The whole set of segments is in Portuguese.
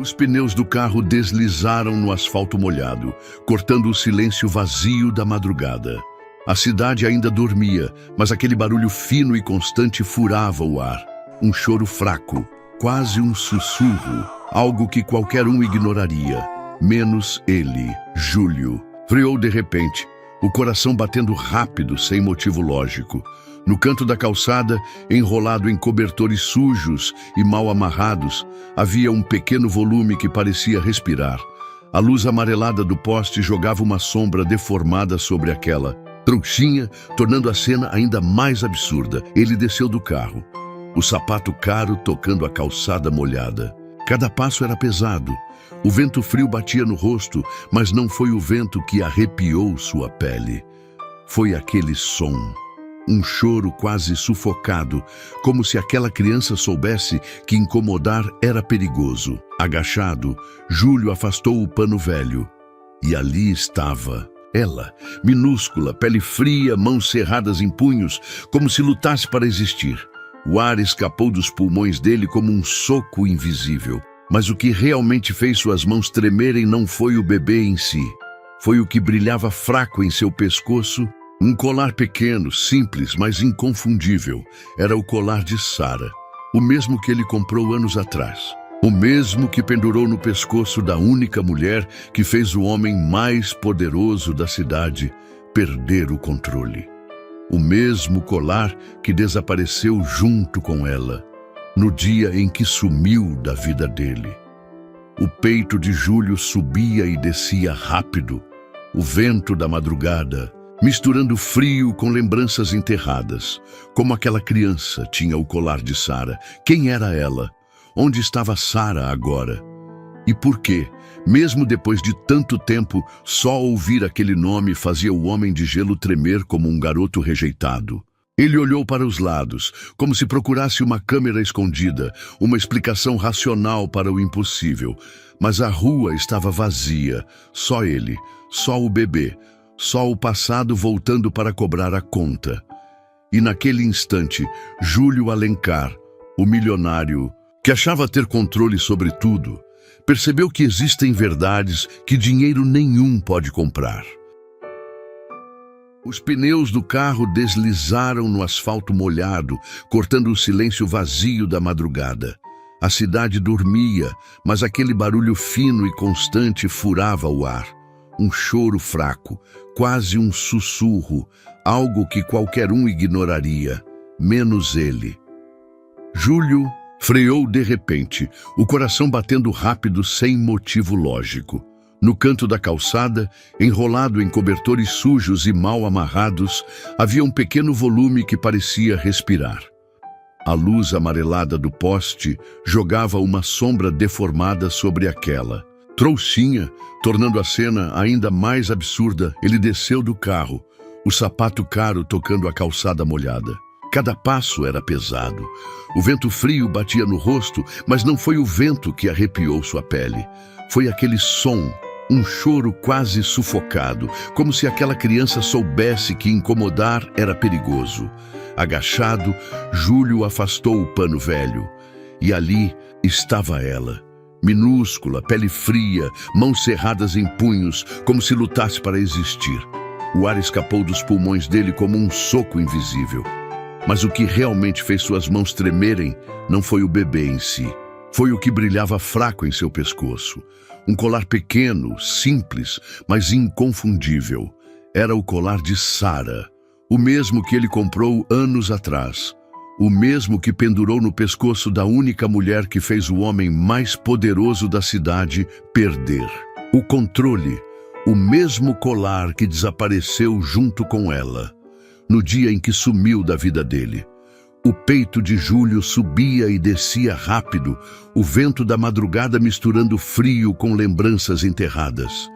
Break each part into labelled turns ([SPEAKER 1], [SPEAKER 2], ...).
[SPEAKER 1] Os pneus do carro deslizaram no asfalto molhado, cortando o silêncio vazio da madrugada. A cidade ainda dormia, mas aquele barulho fino e constante furava o ar. Um choro fraco, quase um sussurro, algo que qualquer um ignoraria, menos ele, Júlio. Freou de repente, o coração batendo rápido, sem motivo lógico. No canto da calçada, enrolado em cobertores sujos e mal amarrados, havia um pequeno volume que parecia respirar. A luz amarelada do poste jogava uma sombra deformada sobre aquela trouxinha, tornando a cena ainda mais absurda. Ele desceu do carro, o sapato caro tocando a calçada molhada. Cada passo era pesado. O vento frio batia no rosto, mas não foi o vento que arrepiou sua pele. Foi aquele som. Um choro quase sufocado, como se aquela criança soubesse que incomodar era perigoso. Agachado, Júlio afastou o pano velho. E ali estava ela, minúscula, pele fria, mãos cerradas em punhos, como se lutasse para existir. O ar escapou dos pulmões dele como um soco invisível. Mas o que realmente fez suas mãos tremerem não foi o bebê em si. Foi o que brilhava fraco em seu pescoço. Um colar pequeno, simples, mas inconfundível. Era o colar de Sara, o mesmo que ele comprou anos atrás. O mesmo que pendurou no pescoço da única mulher que fez o homem mais poderoso da cidade perder o controle. O mesmo colar que desapareceu junto com ela, no dia em que sumiu da vida dele. O peito de Júlio subia e descia rápido. O vento da madrugada, misturando frio com lembranças enterradas. Como aquela criança tinha o colar de Sara. Quem era ela? Onde estava Sara agora? E por quê? Mesmo depois de tanto tempo, só ouvir aquele nome fazia o homem de gelo tremer como um garoto rejeitado. Ele olhou para os lados, como se procurasse uma câmera escondida, uma explicação racional para o impossível. Mas a rua estava vazia, só ele, só o bebê, só o passado voltando para cobrar a conta. E naquele instante, Júlio Alencar, o milionário, que achava ter controle sobre tudo, percebeu que existem verdades que dinheiro nenhum pode comprar. Os pneus do carro deslizaram no asfalto molhado, cortando o silêncio vazio da madrugada. A cidade dormia, mas aquele barulho fino e constante furava o ar. Um choro fraco, quase um sussurro, algo que qualquer um ignoraria, menos ele. Júlio freou de repente, o coração batendo rápido sem motivo lógico. No canto da calçada, enrolado em cobertores sujos e mal amarrados, havia um pequeno volume que parecia respirar. A luz amarelada do poste jogava uma sombra deformada sobre aquela trouxinha, tornando a cena ainda mais absurda. Ele desceu do carro, o sapato caro tocando a calçada molhada. Cada passo era pesado. O vento frio batia no rosto, mas não foi o vento que arrepiou sua pele. Foi aquele som. Um choro quase sufocado, como se aquela criança soubesse que incomodar era perigoso. Agachado, Júlio afastou o pano velho. E ali estava ela, minúscula, pele fria, mãos cerradas em punhos, como se lutasse para existir. O ar escapou dos pulmões dele como um soco invisível. Mas o que realmente fez suas mãos tremerem não foi o bebê em si. Foi o que brilhava fraco em seu pescoço. Um colar pequeno, simples, mas inconfundível. Era o colar de Sara, o mesmo que ele comprou anos atrás. O mesmo que pendurou no pescoço da única mulher que fez o homem mais poderoso da cidade perder o controle. O mesmo colar que desapareceu junto com ela, no dia em que sumiu da vida dele. O peito de Júlio subia e descia rápido, o vento da madrugada misturando frio com lembranças enterradas.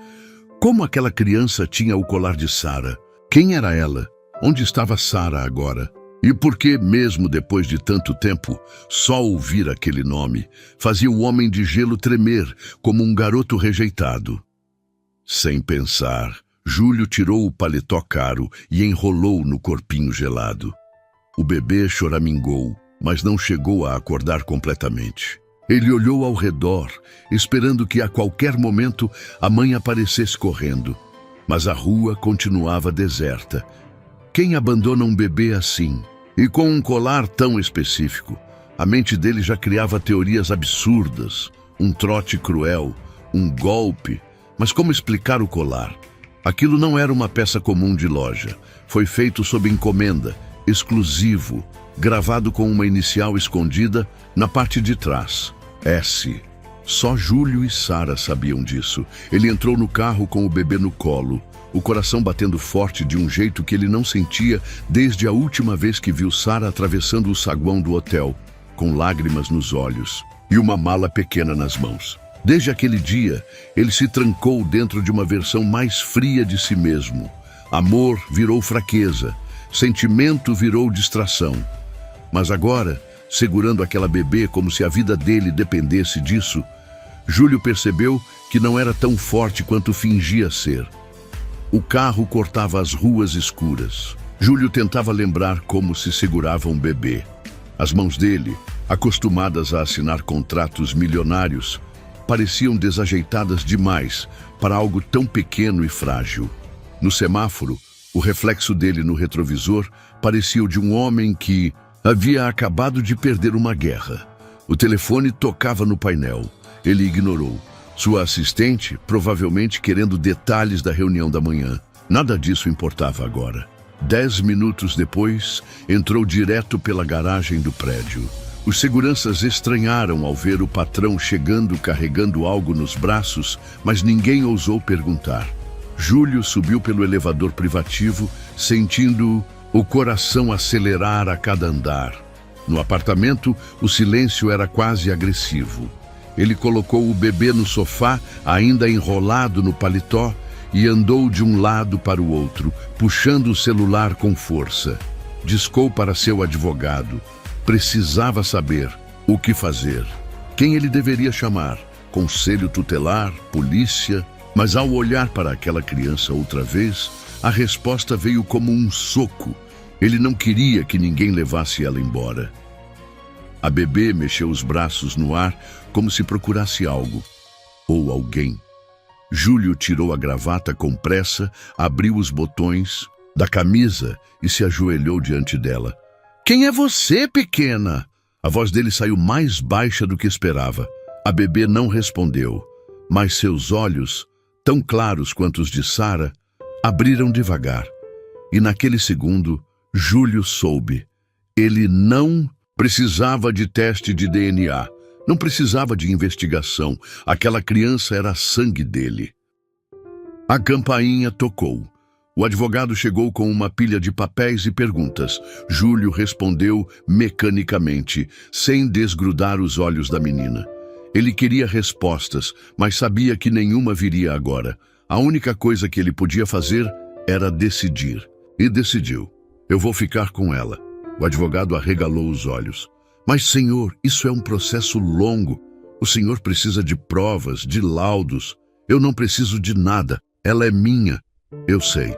[SPEAKER 1] Como aquela criança tinha o colar de Sara? Quem era ela? Onde estava Sara agora? E por que, mesmo depois de tanto tempo, só ouvir aquele nome fazia o homem de gelo tremer como um garoto rejeitado? Sem pensar, Júlio tirou o paletó caro e enrolou no corpinho gelado. O bebê choramingou, mas não chegou a acordar completamente. Ele olhou ao redor, esperando que a qualquer momento a mãe aparecesse correndo. Mas a rua continuava deserta. Quem abandona um bebê assim? E com um colar tão específico? A mente dele já criava teorias absurdas. Um trote cruel, um golpe. Mas como explicar o colar? Aquilo não era uma peça comum de loja. Foi feito sob encomenda, exclusivo, gravado com uma inicial escondida na parte de trás. S. Só Júlio e Sara sabiam disso. Ele entrou no carro com o bebê no colo, o coração batendo forte de um jeito que ele não sentia desde a última vez que viu Sara atravessando o saguão do hotel, com lágrimas nos olhos e uma mala pequena nas mãos. Desde aquele dia, ele se trancou dentro de uma versão mais fria de si mesmo. Amor virou fraqueza, sentimento virou distração. Mas agora, segurando aquela bebê como se a vida dele dependesse disso, Júlio percebeu que não era tão forte quanto fingia ser. O carro cortava as ruas escuras. Júlio tentava lembrar como se segurava um bebê. As mãos dele, acostumadas a assinar contratos milionários, pareciam desajeitadas demais para algo tão pequeno e frágil. No semáforo, o reflexo dele no retrovisor parecia o de um homem que havia acabado de perder uma guerra. O telefone tocava no painel. Ele ignorou. Sua assistente, provavelmente querendo detalhes da reunião da manhã. Nada disso importava agora. 10 minutos depois, entrou direto pela garagem do prédio. Os seguranças estranharam ao ver o patrão chegando carregando algo nos braços, mas ninguém ousou perguntar. Júlio subiu pelo elevador privativo, sentindo o coração acelerar a cada andar. No apartamento, o silêncio era quase agressivo. Ele colocou o bebê no sofá, ainda enrolado no paletó, e andou de um lado para o outro, puxando o celular com força. Discou para seu advogado. Precisava saber o que fazer. Quem ele deveria chamar? Conselho tutelar? Polícia? Mas ao olhar para aquela criança outra vez, a resposta veio como um soco. Ele não queria que ninguém levasse ela embora. A bebê mexeu os braços no ar como se procurasse algo ou alguém. Júlio tirou a gravata com pressa, abriu os botões da camisa e se ajoelhou diante dela. "Quem é você, pequena?" A voz dele saiu mais baixa do que esperava. A bebê não respondeu, mas seus olhos, tão claros quanto os de Sara, abriram devagar. E naquele segundo, Júlio soube. Ele não precisava de teste de DNA. Não precisava de investigação. Aquela criança era sangue dele. A campainha tocou. O advogado chegou com uma pilha de papéis e perguntas. Júlio respondeu mecanicamente, sem desgrudar os olhos da menina. Ele queria respostas, mas sabia que nenhuma viria agora. A única coisa que ele podia fazer era decidir. E decidiu. "Eu vou ficar com ela." O advogado arregalou os olhos. "Mas, senhor, isso é um processo longo. O senhor precisa de provas, de laudos. Eu não preciso de nada. Ela é minha." "Eu sei."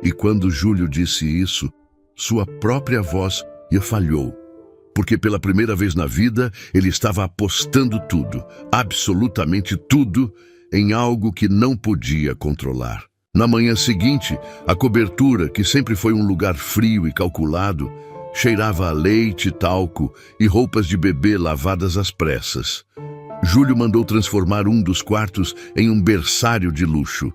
[SPEAKER 1] E quando Júlio disse isso, sua própria voz lhe falhou. Porque pela primeira vez na vida, ele estava apostando tudo, absolutamente tudo, em algo que não podia controlar. Na manhã seguinte, a cobertura, que sempre foi um lugar frio e calculado, cheirava a leite, talco e roupas de bebê lavadas às pressas. Júlio mandou transformar um dos quartos em um berçário de luxo,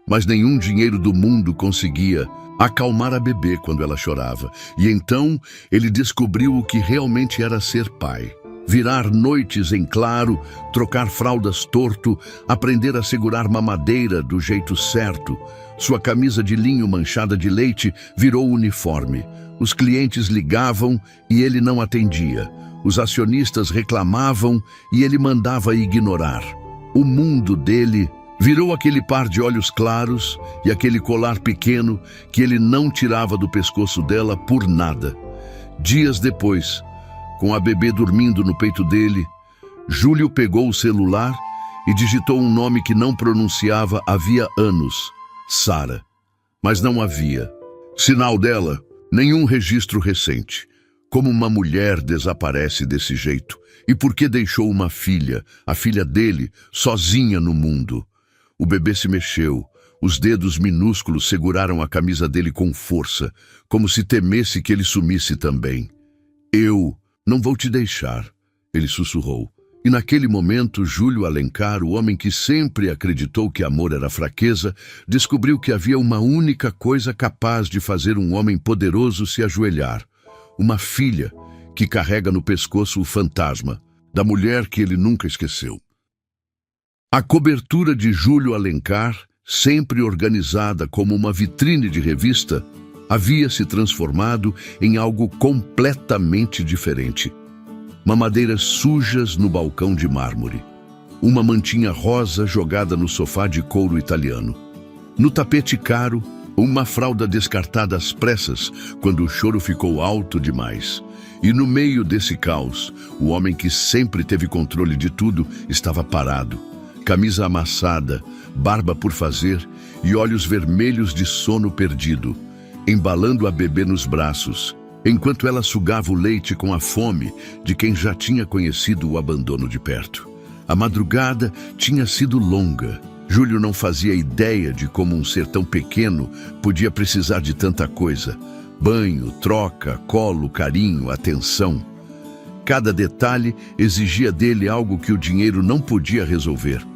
[SPEAKER 1] mas nenhum dinheiro do mundo conseguia acalmar a bebê quando ela chorava. E então ele descobriu o que realmente era ser pai. Virar noites em claro, trocar fraldas torto, aprender a segurar mamadeira do jeito certo. Sua camisa de linho manchada de leite virou uniforme. Os clientes ligavam e ele não atendia. Os acionistas reclamavam e ele mandava ignorar. O mundo dele virou aquele par de olhos claros e aquele colar pequeno que ele não tirava do pescoço dela por nada. Dias depois, com a bebê dormindo no peito dele, Júlio pegou o celular e digitou um nome que não pronunciava havia anos: Sara. Mas não havia sinal dela, nenhum registro recente. Como uma mulher desaparece desse jeito? E por que deixou uma filha, a filha dele, sozinha no mundo? O bebê se mexeu. Os dedos minúsculos seguraram a camisa dele com força, como se temesse que ele sumisse também. Eu não vou te deixar, ele sussurrou. E naquele momento, Júlio Alencar, o homem que sempre acreditou que amor era fraqueza, descobriu que havia uma única coisa capaz de fazer um homem poderoso se ajoelhar. Uma filha que carrega no pescoço o fantasma da mulher que ele nunca esqueceu. A cobertura de Júlio Alencar, sempre organizada como uma vitrine de revista, havia se transformado em algo completamente diferente. Mamadeiras sujas no balcão de mármore. Uma mantinha rosa jogada no sofá de couro italiano. No tapete caro, uma fralda descartada às pressas quando o choro ficou alto demais. E no meio desse caos, o homem que sempre teve controle de tudo estava parado. Camisa amassada, barba por fazer e olhos vermelhos de sono perdido, embalando a bebê nos braços, enquanto ela sugava o leite com a fome de quem já tinha conhecido o abandono de perto. A madrugada tinha sido longa. Júlio não fazia ideia de como um ser tão pequeno podia precisar de tanta coisa. Banho, troca, colo, carinho, atenção. Cada detalhe exigia dele algo que o dinheiro não podia resolver.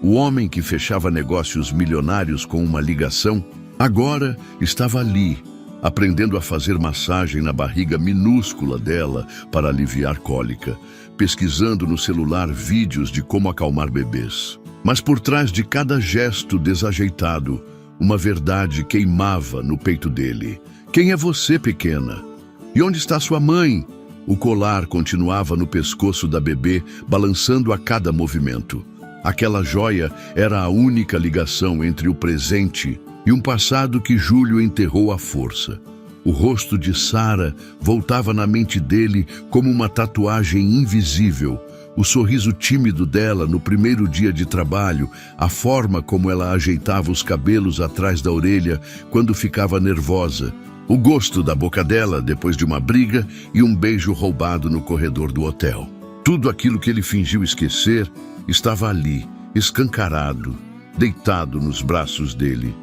[SPEAKER 1] O homem que fechava negócios milionários com uma ligação, agora estava ali, aprendendo a fazer massagem na barriga minúscula dela para aliviar cólica, pesquisando no celular vídeos de como acalmar bebês. Mas por trás de cada gesto desajeitado, uma verdade queimava no peito dele. Quem é você, pequena? E onde está sua mãe? O colar continuava no pescoço da bebê, balançando a cada movimento. Aquela joia era a única ligação entre o presente e um passado que Júlio enterrou à força. O rosto de Sara voltava na mente dele como uma tatuagem invisível. O sorriso tímido dela no primeiro dia de trabalho, a forma como ela ajeitava os cabelos atrás da orelha quando ficava nervosa, o gosto da boca dela depois de uma briga e um beijo roubado no corredor do hotel. Tudo aquilo que ele fingiu esquecer estava ali, escancarado, deitado nos braços dele.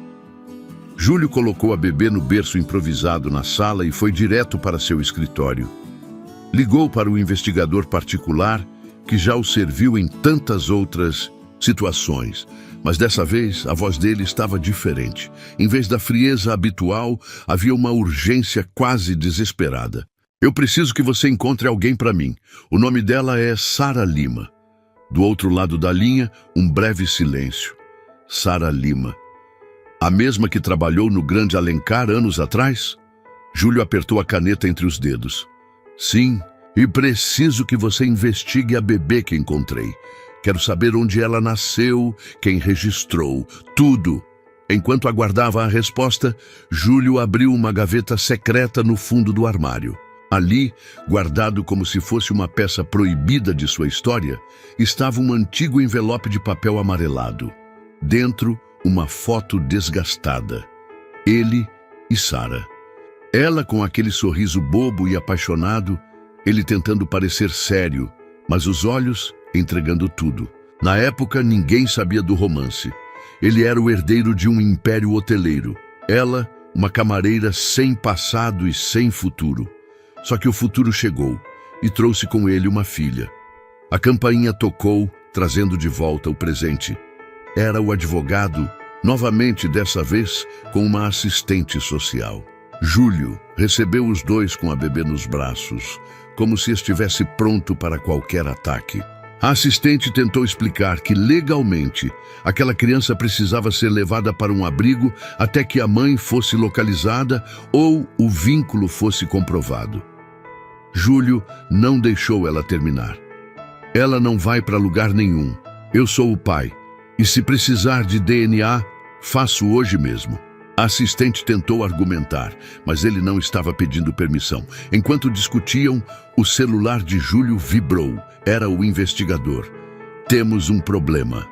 [SPEAKER 1] Júlio colocou a bebê no berço improvisado na sala e foi direto para seu escritório. Ligou para o investigador particular que já o serviu em tantas outras situações, mas dessa vez a voz dele estava diferente. Em vez da frieza habitual, havia uma urgência quase desesperada. Eu preciso que você encontre alguém para mim. O nome dela é Sara Lima. Do outro lado da linha, um breve silêncio. Sara Lima. A mesma que trabalhou no Grande Alencar anos atrás? Júlio apertou a caneta entre os dedos. Sim. E preciso que você investigue a bebê que encontrei. Quero saber onde ela nasceu, quem registrou, tudo. Enquanto aguardava a resposta, Júlio abriu uma gaveta secreta no fundo do armário. Ali, guardado como se fosse uma peça proibida de sua história, estava um antigo envelope de papel amarelado. Dentro, uma foto desgastada. Ele e Sara. Ela com aquele sorriso bobo e apaixonado, ele tentando parecer sério, mas os olhos entregando tudo. Na época, ninguém sabia do romance. Ele era o herdeiro de um império hoteleiro. Ela, uma camareira sem passado e sem futuro. Só que o futuro chegou e trouxe com ele uma filha. A campainha tocou, trazendo de volta o presente. Era o advogado, novamente dessa vez com uma assistente social. Júlio recebeu os dois com a bebê nos braços, como se estivesse pronto para qualquer ataque. A assistente tentou explicar que, legalmente, aquela criança precisava ser levada para um abrigo até que a mãe fosse localizada ou o vínculo fosse comprovado. Júlio não deixou ela terminar. Ela não vai para lugar nenhum. Eu sou o pai. E se precisar de DNA, faço hoje mesmo. A assistente tentou argumentar, mas ele não estava pedindo permissão. Enquanto discutiam, o celular de Júlio vibrou. Era o investigador. Temos um problema.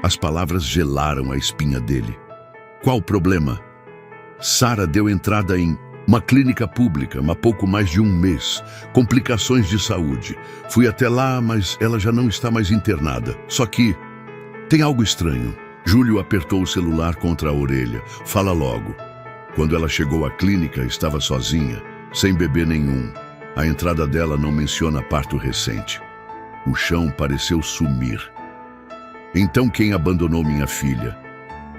[SPEAKER 1] As palavras gelaram a espinha dele. Qual problema? Sara deu entrada em Uma clínica pública, há pouco mais de um mês. Complicações de saúde. Fui até lá, mas ela já não está mais internada. Só que tem algo estranho. Júlio apertou o celular contra a orelha. Fala logo. Quando ela chegou à clínica, estava sozinha, sem bebê nenhum. A entrada dela não menciona parto recente. O chão pareceu sumir. Então quem abandonou minha filha?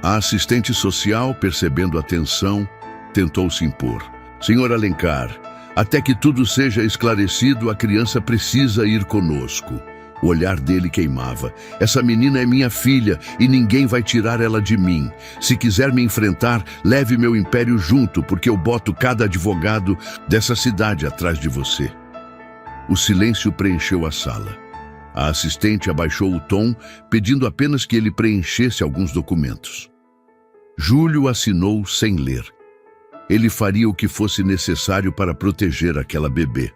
[SPEAKER 1] A assistente social, percebendo a tensão, tentou se impor. Senhor Alencar, até que tudo seja esclarecido, a criança precisa ir conosco. O olhar dele queimava. Essa menina é minha filha e ninguém vai tirar ela de mim. Se quiser me enfrentar, leve meu império junto, porque eu boto cada advogado dessa cidade atrás de você. O silêncio preencheu a sala. A assistente abaixou o tom, pedindo apenas que ele preenchesse alguns documentos. Júlio assinou sem ler. Ele faria o que fosse necessário para proteger aquela bebê.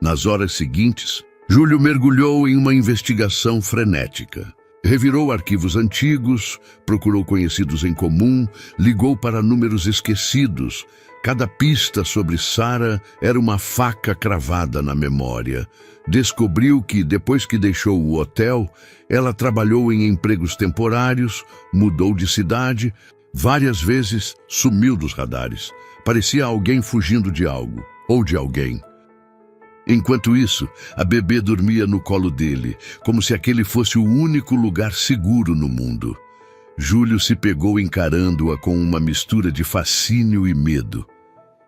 [SPEAKER 1] Nas horas seguintes, Júlio mergulhou em uma investigação frenética. Revirou arquivos antigos, procurou conhecidos em comum, ligou para números esquecidos. Cada pista sobre Sara era uma faca cravada na memória. Descobriu que, depois que deixou o hotel, ela trabalhou em empregos temporários, mudou de cidade, várias vezes sumiu dos radares. Parecia alguém fugindo de algo, ou de alguém. Enquanto isso, a bebê dormia no colo dele, como se aquele fosse o único lugar seguro no mundo. Júlio se pegou encarando-a com uma mistura de fascínio e medo.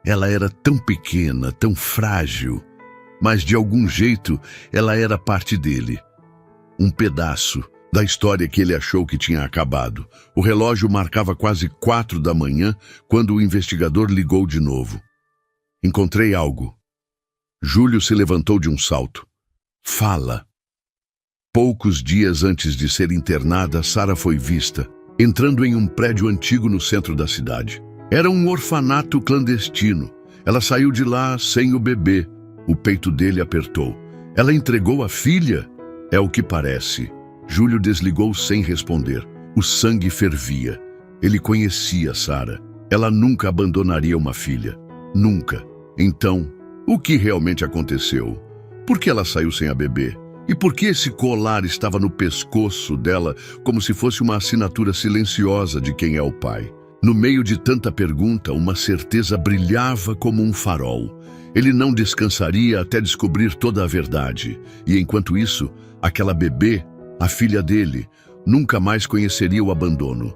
[SPEAKER 1] Ela era tão pequena, tão frágil, mas de algum jeito ela era parte dele. Um pedaço da história que ele achou que tinha acabado. O relógio marcava quase 4 da manhã quando o investigador ligou de novo. Encontrei algo. Júlio se levantou de um salto. Fala. Poucos dias antes de ser internada, Sara foi vista, entrando em um prédio antigo no centro da cidade. Era um orfanato clandestino. Ela saiu de lá sem o bebê. O peito dele apertou. Ela entregou a filha? É o que parece. Júlio desligou sem responder. O sangue fervia. Ele conhecia Sara. Ela nunca abandonaria uma filha. Nunca. Então, o que realmente aconteceu? Por que ela saiu sem a bebê? E por que esse colar estava no pescoço dela como se fosse uma assinatura silenciosa de quem é o pai? No meio de tanta pergunta, uma certeza brilhava como um farol. Ele não descansaria até descobrir toda a verdade. E enquanto isso, aquela bebê, a filha dele, nunca mais conheceria o abandono.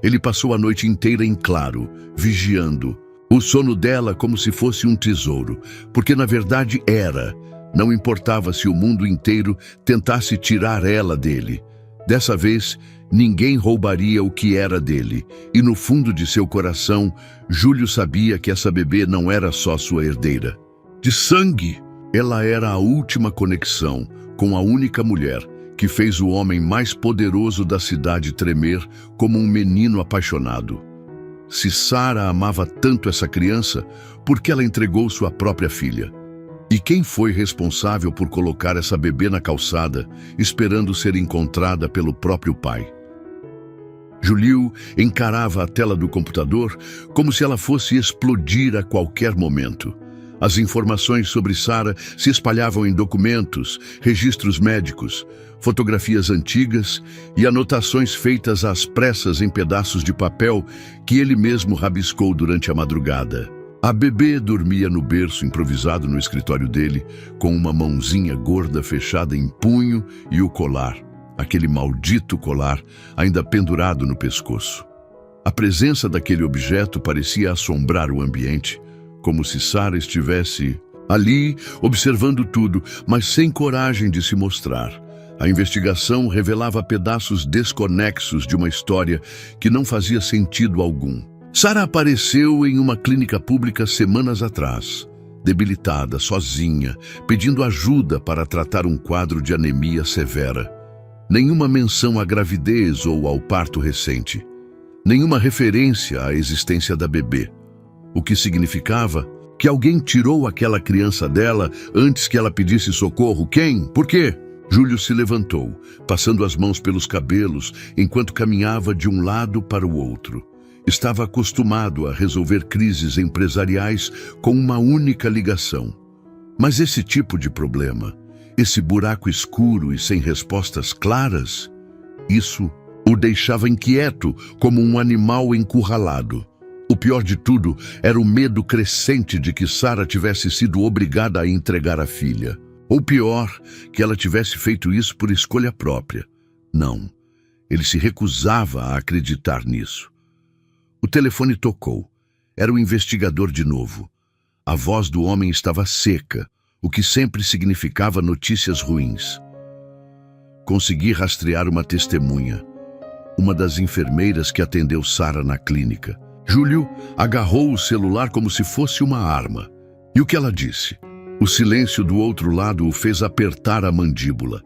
[SPEAKER 1] Ele passou a noite inteira em claro, vigiando. O sono dela como se fosse um tesouro, porque na verdade era. Não importava se o mundo inteiro tentasse tirar ela dele. Dessa vez, ninguém roubaria o que era dele. E no fundo de seu coração, Júlio sabia que essa bebê não era só sua herdeira. De sangue, ela era a última conexão com a única mulher que fez o homem mais poderoso da cidade tremer como um menino apaixonado. Se Sara amava tanto essa criança, por que ela entregou sua própria filha? E quem foi responsável por colocar essa bebê na calçada, esperando ser encontrada pelo próprio pai? Júlio encarava a tela do computador como se ela fosse explodir a qualquer momento. As informações sobre Sara se espalhavam em documentos, registros médicos, fotografias antigas e anotações feitas às pressas em pedaços de papel que ele mesmo rabiscou durante a madrugada. A bebê dormia no berço improvisado no escritório dele, com uma mãozinha gorda fechada em punho e o colar, aquele maldito colar, ainda pendurado no pescoço. A presença daquele objeto parecia assombrar o ambiente, como se Sara estivesse ali, observando tudo, mas sem coragem de se mostrar. A investigação revelava pedaços desconexos de uma história que não fazia sentido algum. Sara apareceu em uma clínica pública semanas atrás, debilitada, sozinha, pedindo ajuda para tratar um quadro de anemia severa. Nenhuma menção à gravidez ou ao parto recente. Nenhuma referência à existência da bebê. O que significava que alguém tirou aquela criança dela antes que ela pedisse socorro. Quem? Por quê? Júlio se levantou, passando as mãos pelos cabelos, enquanto caminhava de um lado para o outro. Estava acostumado a resolver crises empresariais com uma única ligação. Mas esse tipo de problema, esse buraco escuro e sem respostas claras, isso o deixava inquieto como um animal encurralado. O pior de tudo era o medo crescente de que Sara tivesse sido obrigada a entregar a filha. Ou pior, que ela tivesse feito isso por escolha própria. Não, ele se recusava a acreditar nisso. O telefone tocou. Era o investigador de novo. A voz do homem estava seca, o que sempre significava notícias ruins. Consegui rastrear uma testemunha, uma das enfermeiras que atendeu Sara na clínica. Júlio agarrou o celular como se fosse uma arma. E o que ela disse? O silêncio do outro lado o fez apertar a mandíbula.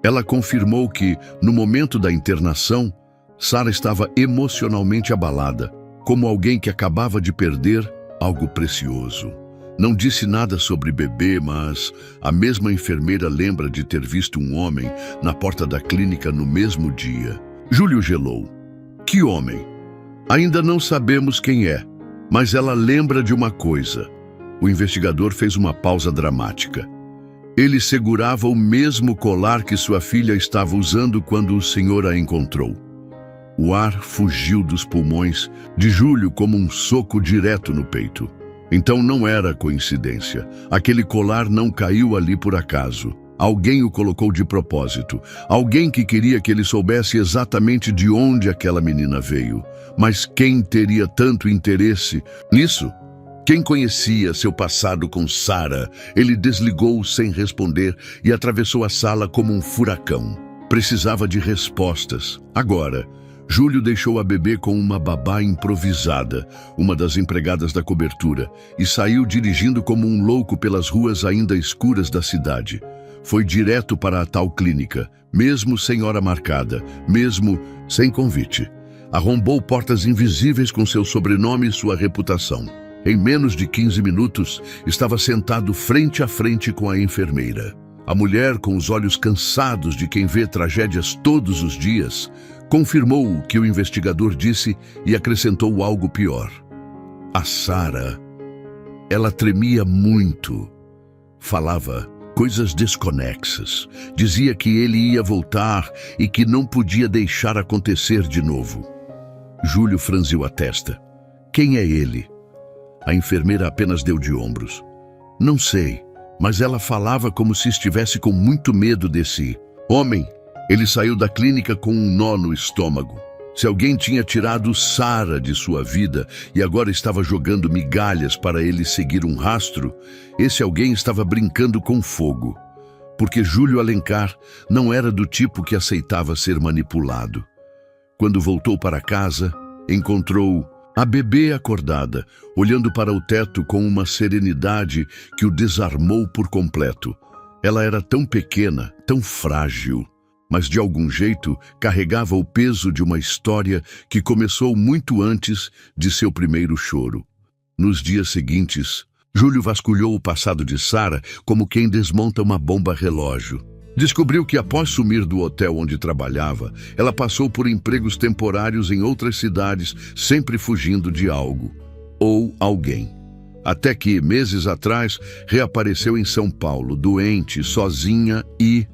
[SPEAKER 1] Ela confirmou que, no momento da internação, Sara estava emocionalmente abalada, como alguém que acabava de perder algo precioso. Não disse nada sobre bebê, mas a mesma enfermeira lembra de ter visto um homem na porta da clínica no mesmo dia. Júlio gelou. Que homem? Ainda não sabemos quem é, mas ela lembra de uma coisa. O investigador fez uma pausa dramática. Ele segurava o mesmo colar que sua filha estava usando quando o senhor a encontrou. O ar fugiu dos pulmões de Júlio como um soco direto no peito. Então não era coincidência. Aquele colar não caiu ali por acaso. Alguém o colocou de propósito. Alguém que queria que ele soubesse exatamente de onde aquela menina veio. Mas quem teria tanto interesse nisso? Quem conhecia seu passado com Sara? Ele desligou sem responder e atravessou a sala como um furacão. Precisava de respostas. Agora, Júlio deixou a bebê com uma babá improvisada, uma das empregadas da cobertura, e saiu dirigindo como um louco pelas ruas ainda escuras da cidade. Foi direto para a tal clínica, mesmo sem hora marcada, mesmo sem convite. Arrombou portas invisíveis com seu sobrenome e sua reputação. Em menos de 15 minutos, estava sentado frente a frente com a enfermeira. A mulher, com os olhos cansados de quem vê tragédias todos os dias, confirmou o que o investigador disse e acrescentou algo pior. A Sara, ela tremia muito. Falava coisas desconexas. Dizia que ele ia voltar e que não podia deixar acontecer de novo. Júlio franziu a testa. Quem é ele? A enfermeira apenas deu de ombros. Não sei, mas ela falava como se estivesse com muito medo desse homem. Ele saiu da clínica com um nó no estômago. Se alguém tinha tirado Sara de sua vida e agora estava jogando migalhas para ele seguir um rastro, esse alguém estava brincando com fogo. Porque Júlio Alencar não era do tipo que aceitava ser manipulado. Quando voltou para casa, encontrou a bebê acordada, olhando para o teto com uma serenidade que o desarmou por completo. Ela era tão pequena, tão frágil, mas de algum jeito carregava o peso de uma história que começou muito antes de seu primeiro choro. Nos dias seguintes, Júlio vasculhou o passado de Sara como quem desmonta uma bomba relógio. Descobriu que após sumir do hotel onde trabalhava, ela passou por empregos temporários em outras cidades, sempre fugindo de algo ou alguém. Até que, meses atrás, reapareceu em São Paulo, doente, sozinha e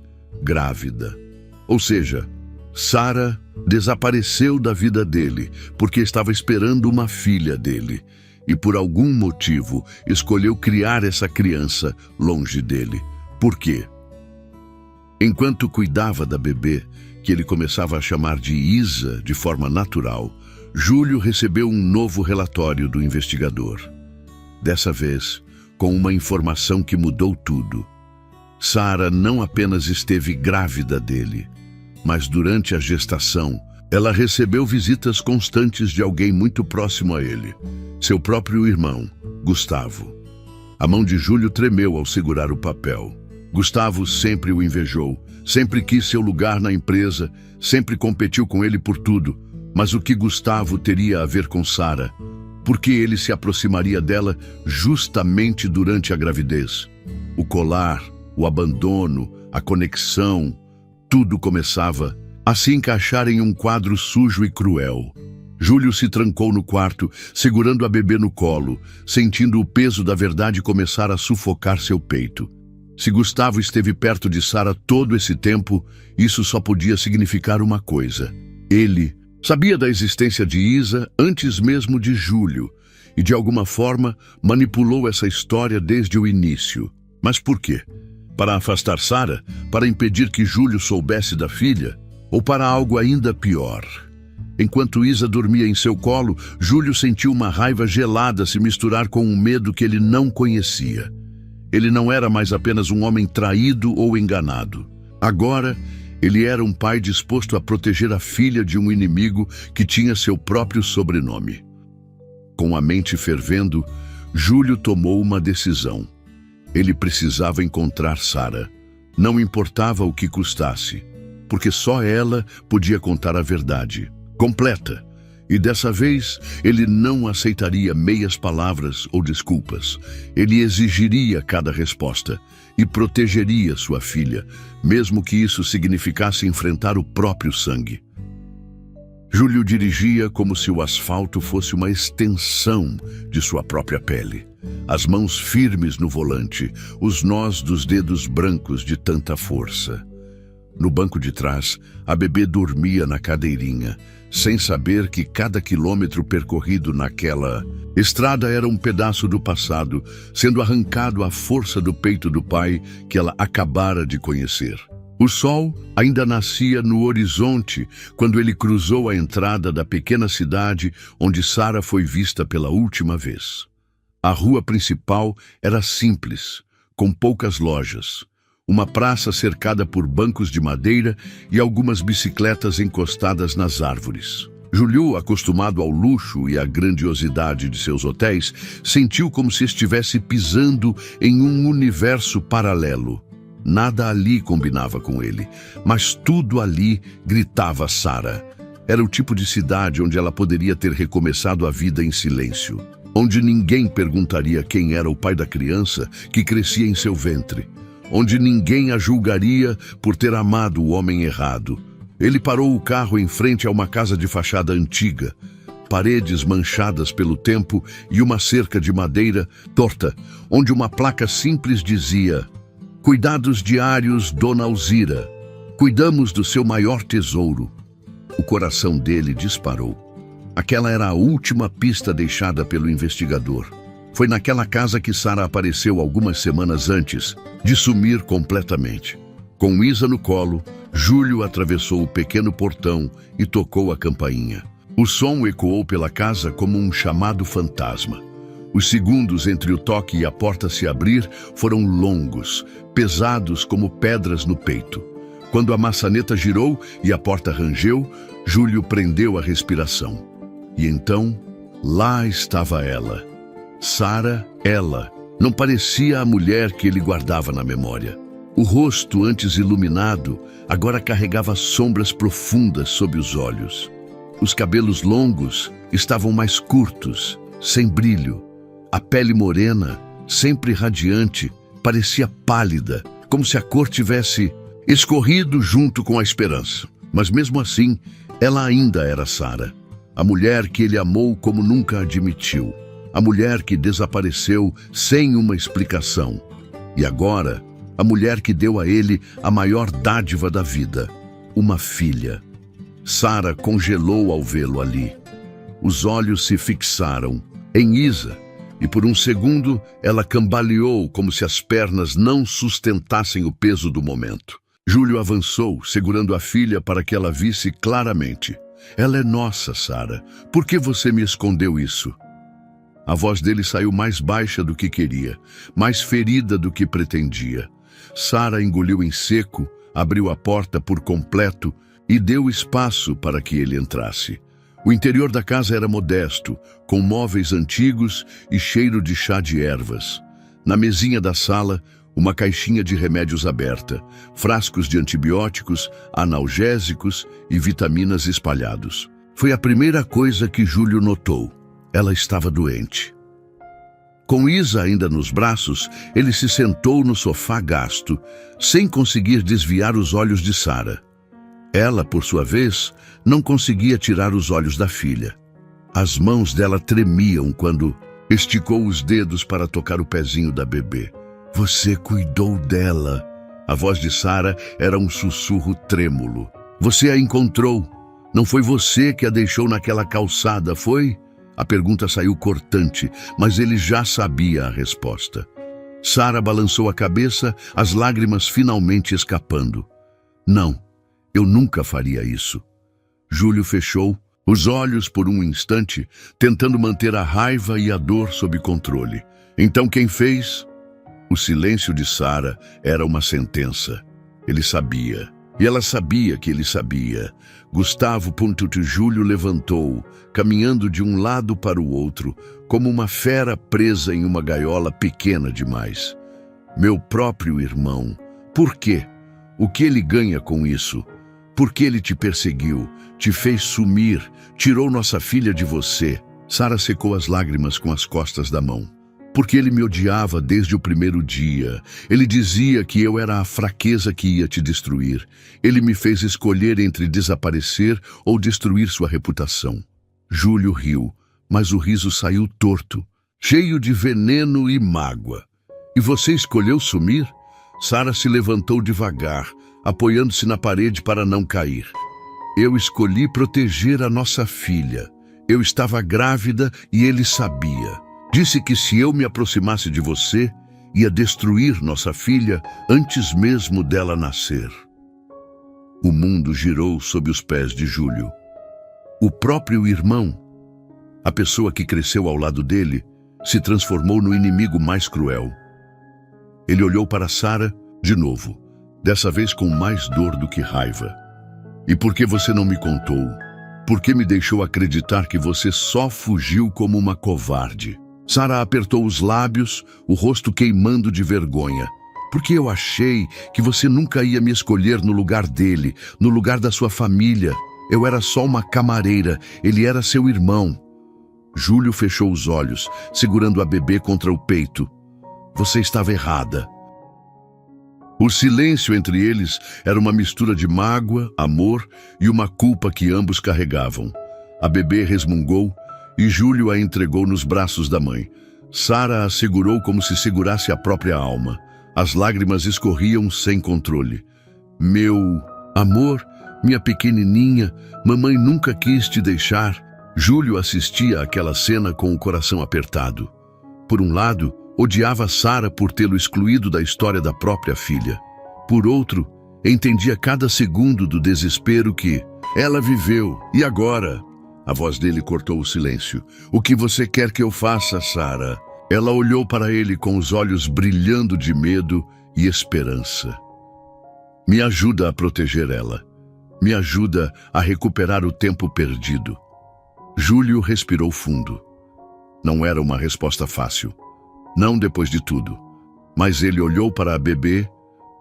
[SPEAKER 1] grávida. Ou seja, Sara desapareceu da vida dele porque estava esperando uma filha dele e, por algum motivo, escolheu criar essa criança longe dele. Por quê? Enquanto cuidava da bebê, que ele começava a chamar de Isa de forma natural, Júlio recebeu um novo relatório do investigador. Dessa vez, com uma informação que mudou tudo. Sara não apenas esteve grávida dele, mas durante a gestação, ela recebeu visitas constantes de alguém muito próximo a ele, seu próprio irmão, Gustavo. A mão de Júlio tremeu ao segurar o papel. Gustavo sempre o invejou, sempre quis seu lugar na empresa, sempre competiu com ele por tudo. Mas o que Gustavo teria a ver com Sara? Por que ele se aproximaria dela justamente durante a gravidez? O colar, o abandono, a conexão, tudo começava a se encaixar em um quadro sujo e cruel. Júlio se trancou no quarto, segurando a bebê no colo, sentindo o peso da verdade começar a sufocar seu peito. Se Gustavo esteve perto de Sara todo esse tempo, isso só podia significar uma coisa. Ele sabia da existência de Isa antes mesmo de Júlio, e de alguma forma manipulou essa história desde o início. Mas por quê? Para afastar Sara? Para impedir que Júlio soubesse da filha? Ou para algo ainda pior? Enquanto Isa dormia em seu colo, Júlio sentiu uma raiva gelada se misturar com um medo que ele não conhecia. Ele não era mais apenas um homem traído ou enganado. Agora, ele era um pai disposto a proteger a filha de um inimigo que tinha seu próprio sobrenome. Com a mente fervendo, Júlio tomou uma decisão. Ele precisava encontrar Sara. Não importava o que custasse, porque só ela podia contar a verdade completa. E dessa vez, ele não aceitaria meias palavras ou desculpas. Ele exigiria cada resposta e protegeria sua filha, mesmo que isso significasse enfrentar o próprio sangue. Júlio dirigia como se o asfalto fosse uma extensão de sua própria pele. As mãos firmes no volante, os nós dos dedos brancos de tanta força. No banco de trás, a bebê dormia na cadeirinha, sem saber que cada quilômetro percorrido naquela estrada era um pedaço do passado, sendo arrancado à força do peito do pai que ela acabara de conhecer. O sol ainda nascia no horizonte quando ele cruzou a entrada da pequena cidade onde Sara foi vista pela última vez. A rua principal era simples, com poucas lojas. Uma praça cercada por bancos de madeira e algumas bicicletas encostadas nas árvores. Júlio, acostumado ao luxo e à grandiosidade de seus hotéis, sentiu como se estivesse pisando em um universo paralelo. Nada ali combinava com ele, mas tudo ali gritava Sara. Era o tipo de cidade onde ela poderia ter recomeçado a vida em silêncio, onde ninguém perguntaria quem era o pai da criança que crescia em seu ventre, onde ninguém a julgaria por ter amado o homem errado. Ele parou o carro em frente a uma casa de fachada antiga, paredes manchadas pelo tempo e uma cerca de madeira torta, onde uma placa simples dizia: "Cuidados diários, Dona Alzira. Cuidamos do seu maior tesouro." O coração dele disparou. Aquela era a última pista deixada pelo investigador. Foi naquela casa que Sara apareceu algumas semanas antes de sumir completamente. Com Isa no colo, Júlio atravessou o pequeno portão e tocou a campainha. O som ecoou pela casa como um chamado fantasma. Os segundos entre o toque e a porta se abrir foram longos, pesados como pedras no peito. Quando a maçaneta girou e a porta rangeu, Júlio prendeu a respiração. E então, lá estava ela. Sara, ela, não parecia a mulher que ele guardava na memória. O rosto, antes iluminado, agora carregava sombras profundas sob os olhos. Os cabelos longos estavam mais curtos, sem brilho. A pele morena, sempre radiante, parecia pálida, como se a cor tivesse escorrido junto com a esperança. Mas mesmo assim, ela ainda era Sara, a mulher que ele amou como nunca admitiu. A mulher que desapareceu sem uma explicação. E agora, a mulher que deu a ele a maior dádiva da vida, uma filha. Sara congelou ao vê-lo ali. Os olhos se fixaram em Isa, e por um segundo ela cambaleou como se as pernas não sustentassem o peso do momento. Júlio avançou, segurando a filha para que ela visse claramente. "Ela é nossa, Sara. Por que você me escondeu isso?" A voz dele saiu mais baixa do que queria, mais ferida do que pretendia. Sara engoliu em seco, abriu a porta por completo e deu espaço para que ele entrasse. O interior da casa era modesto, com móveis antigos e cheiro de chá de ervas. Na mesinha da sala, uma caixinha de remédios aberta, frascos de antibióticos, analgésicos e vitaminas espalhados. Foi a primeira coisa que Júlio notou. Ela estava doente. Com Isa ainda nos braços, ele se sentou no sofá gasto, sem conseguir desviar os olhos de Sara. Ela, por sua vez, não conseguia tirar os olhos da filha. As mãos dela tremiam quando esticou os dedos para tocar o pezinho da bebê. Você cuidou dela. A voz de Sara era um sussurro trêmulo. Você a encontrou. Não foi você que a deixou naquela calçada, foi? A pergunta saiu cortante, mas ele já sabia a resposta. Sara balançou a cabeça, as lágrimas finalmente escapando. Não, eu nunca faria isso. Júlio fechou os olhos por um instante, tentando manter a raiva e a dor sob controle. Então quem fez? O silêncio de Sara era uma sentença. Ele sabia. E ela sabia que ele sabia. Gustavo Júlio levantou, caminhando de um lado para o outro, como uma fera presa em uma gaiola pequena demais. Meu próprio irmão. Por quê? O que ele ganha com isso? Por que ele te perseguiu, te fez sumir, tirou nossa filha de você? Sara secou as lágrimas com as costas da mão. Porque ele me odiava desde o primeiro dia. Ele dizia que eu era a fraqueza que ia te destruir. Ele me fez escolher entre desaparecer ou destruir sua reputação. Júlio riu, mas o riso saiu torto, cheio de veneno e mágoa. E você escolheu sumir? Sara se levantou devagar, apoiando-se na parede para não cair. Eu escolhi proteger a nossa filha. Eu estava grávida e ele sabia. Disse que se eu me aproximasse de você, ia destruir nossa filha antes mesmo dela nascer. O mundo girou sob os pés de Júlio. O próprio irmão, a pessoa que cresceu ao lado dele, se transformou no inimigo mais cruel. Ele olhou para Sara de novo, dessa vez com mais dor do que raiva. E por que você não me contou? Por que me deixou acreditar que você só fugiu como uma covarde? Sara apertou os lábios, o rosto queimando de vergonha. Porque eu achei que você nunca ia me escolher no lugar dele, no lugar da sua família. Eu era só uma camareira, ele era seu irmão. Júlio fechou os olhos, segurando a bebê contra o peito. Você estava errada. O silêncio entre eles era uma mistura de mágoa, amor e uma culpa que ambos carregavam. A bebê resmungou e Júlio a entregou nos braços da mãe. Sara a segurou como se segurasse a própria alma. As lágrimas escorriam sem controle. Meu amor, minha pequenininha, mamãe nunca quis te deixar. Júlio assistia àquela cena com o coração apertado. Por um lado, odiava Sara por tê-lo excluído da história da própria filha. Por outro, entendia cada segundo do desespero que ela viveu. E agora? A voz dele cortou o silêncio. O que você quer que eu faça, Sara? Ela olhou para ele com os olhos brilhando de medo e esperança. Me ajuda a proteger ela. Me ajuda a recuperar o tempo perdido. Júlio respirou fundo. Não era uma resposta fácil. Não depois de tudo. Mas ele olhou para a bebê,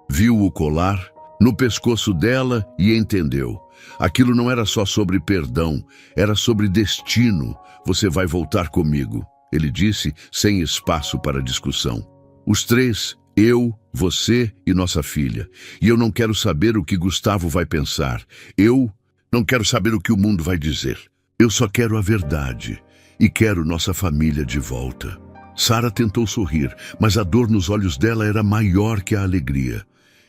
[SPEAKER 1] viu o colar no pescoço dela e entendeu. Aquilo não era só sobre perdão, era sobre destino. Você vai voltar comigo, ele disse, sem espaço para discussão. Os três, eu, você e nossa filha. E eu não quero saber o que Gustavo vai pensar. Eu não quero saber o que o mundo vai dizer. Eu só quero a verdade e quero nossa família de volta. Sara tentou sorrir, mas a dor nos olhos dela era maior que a alegria.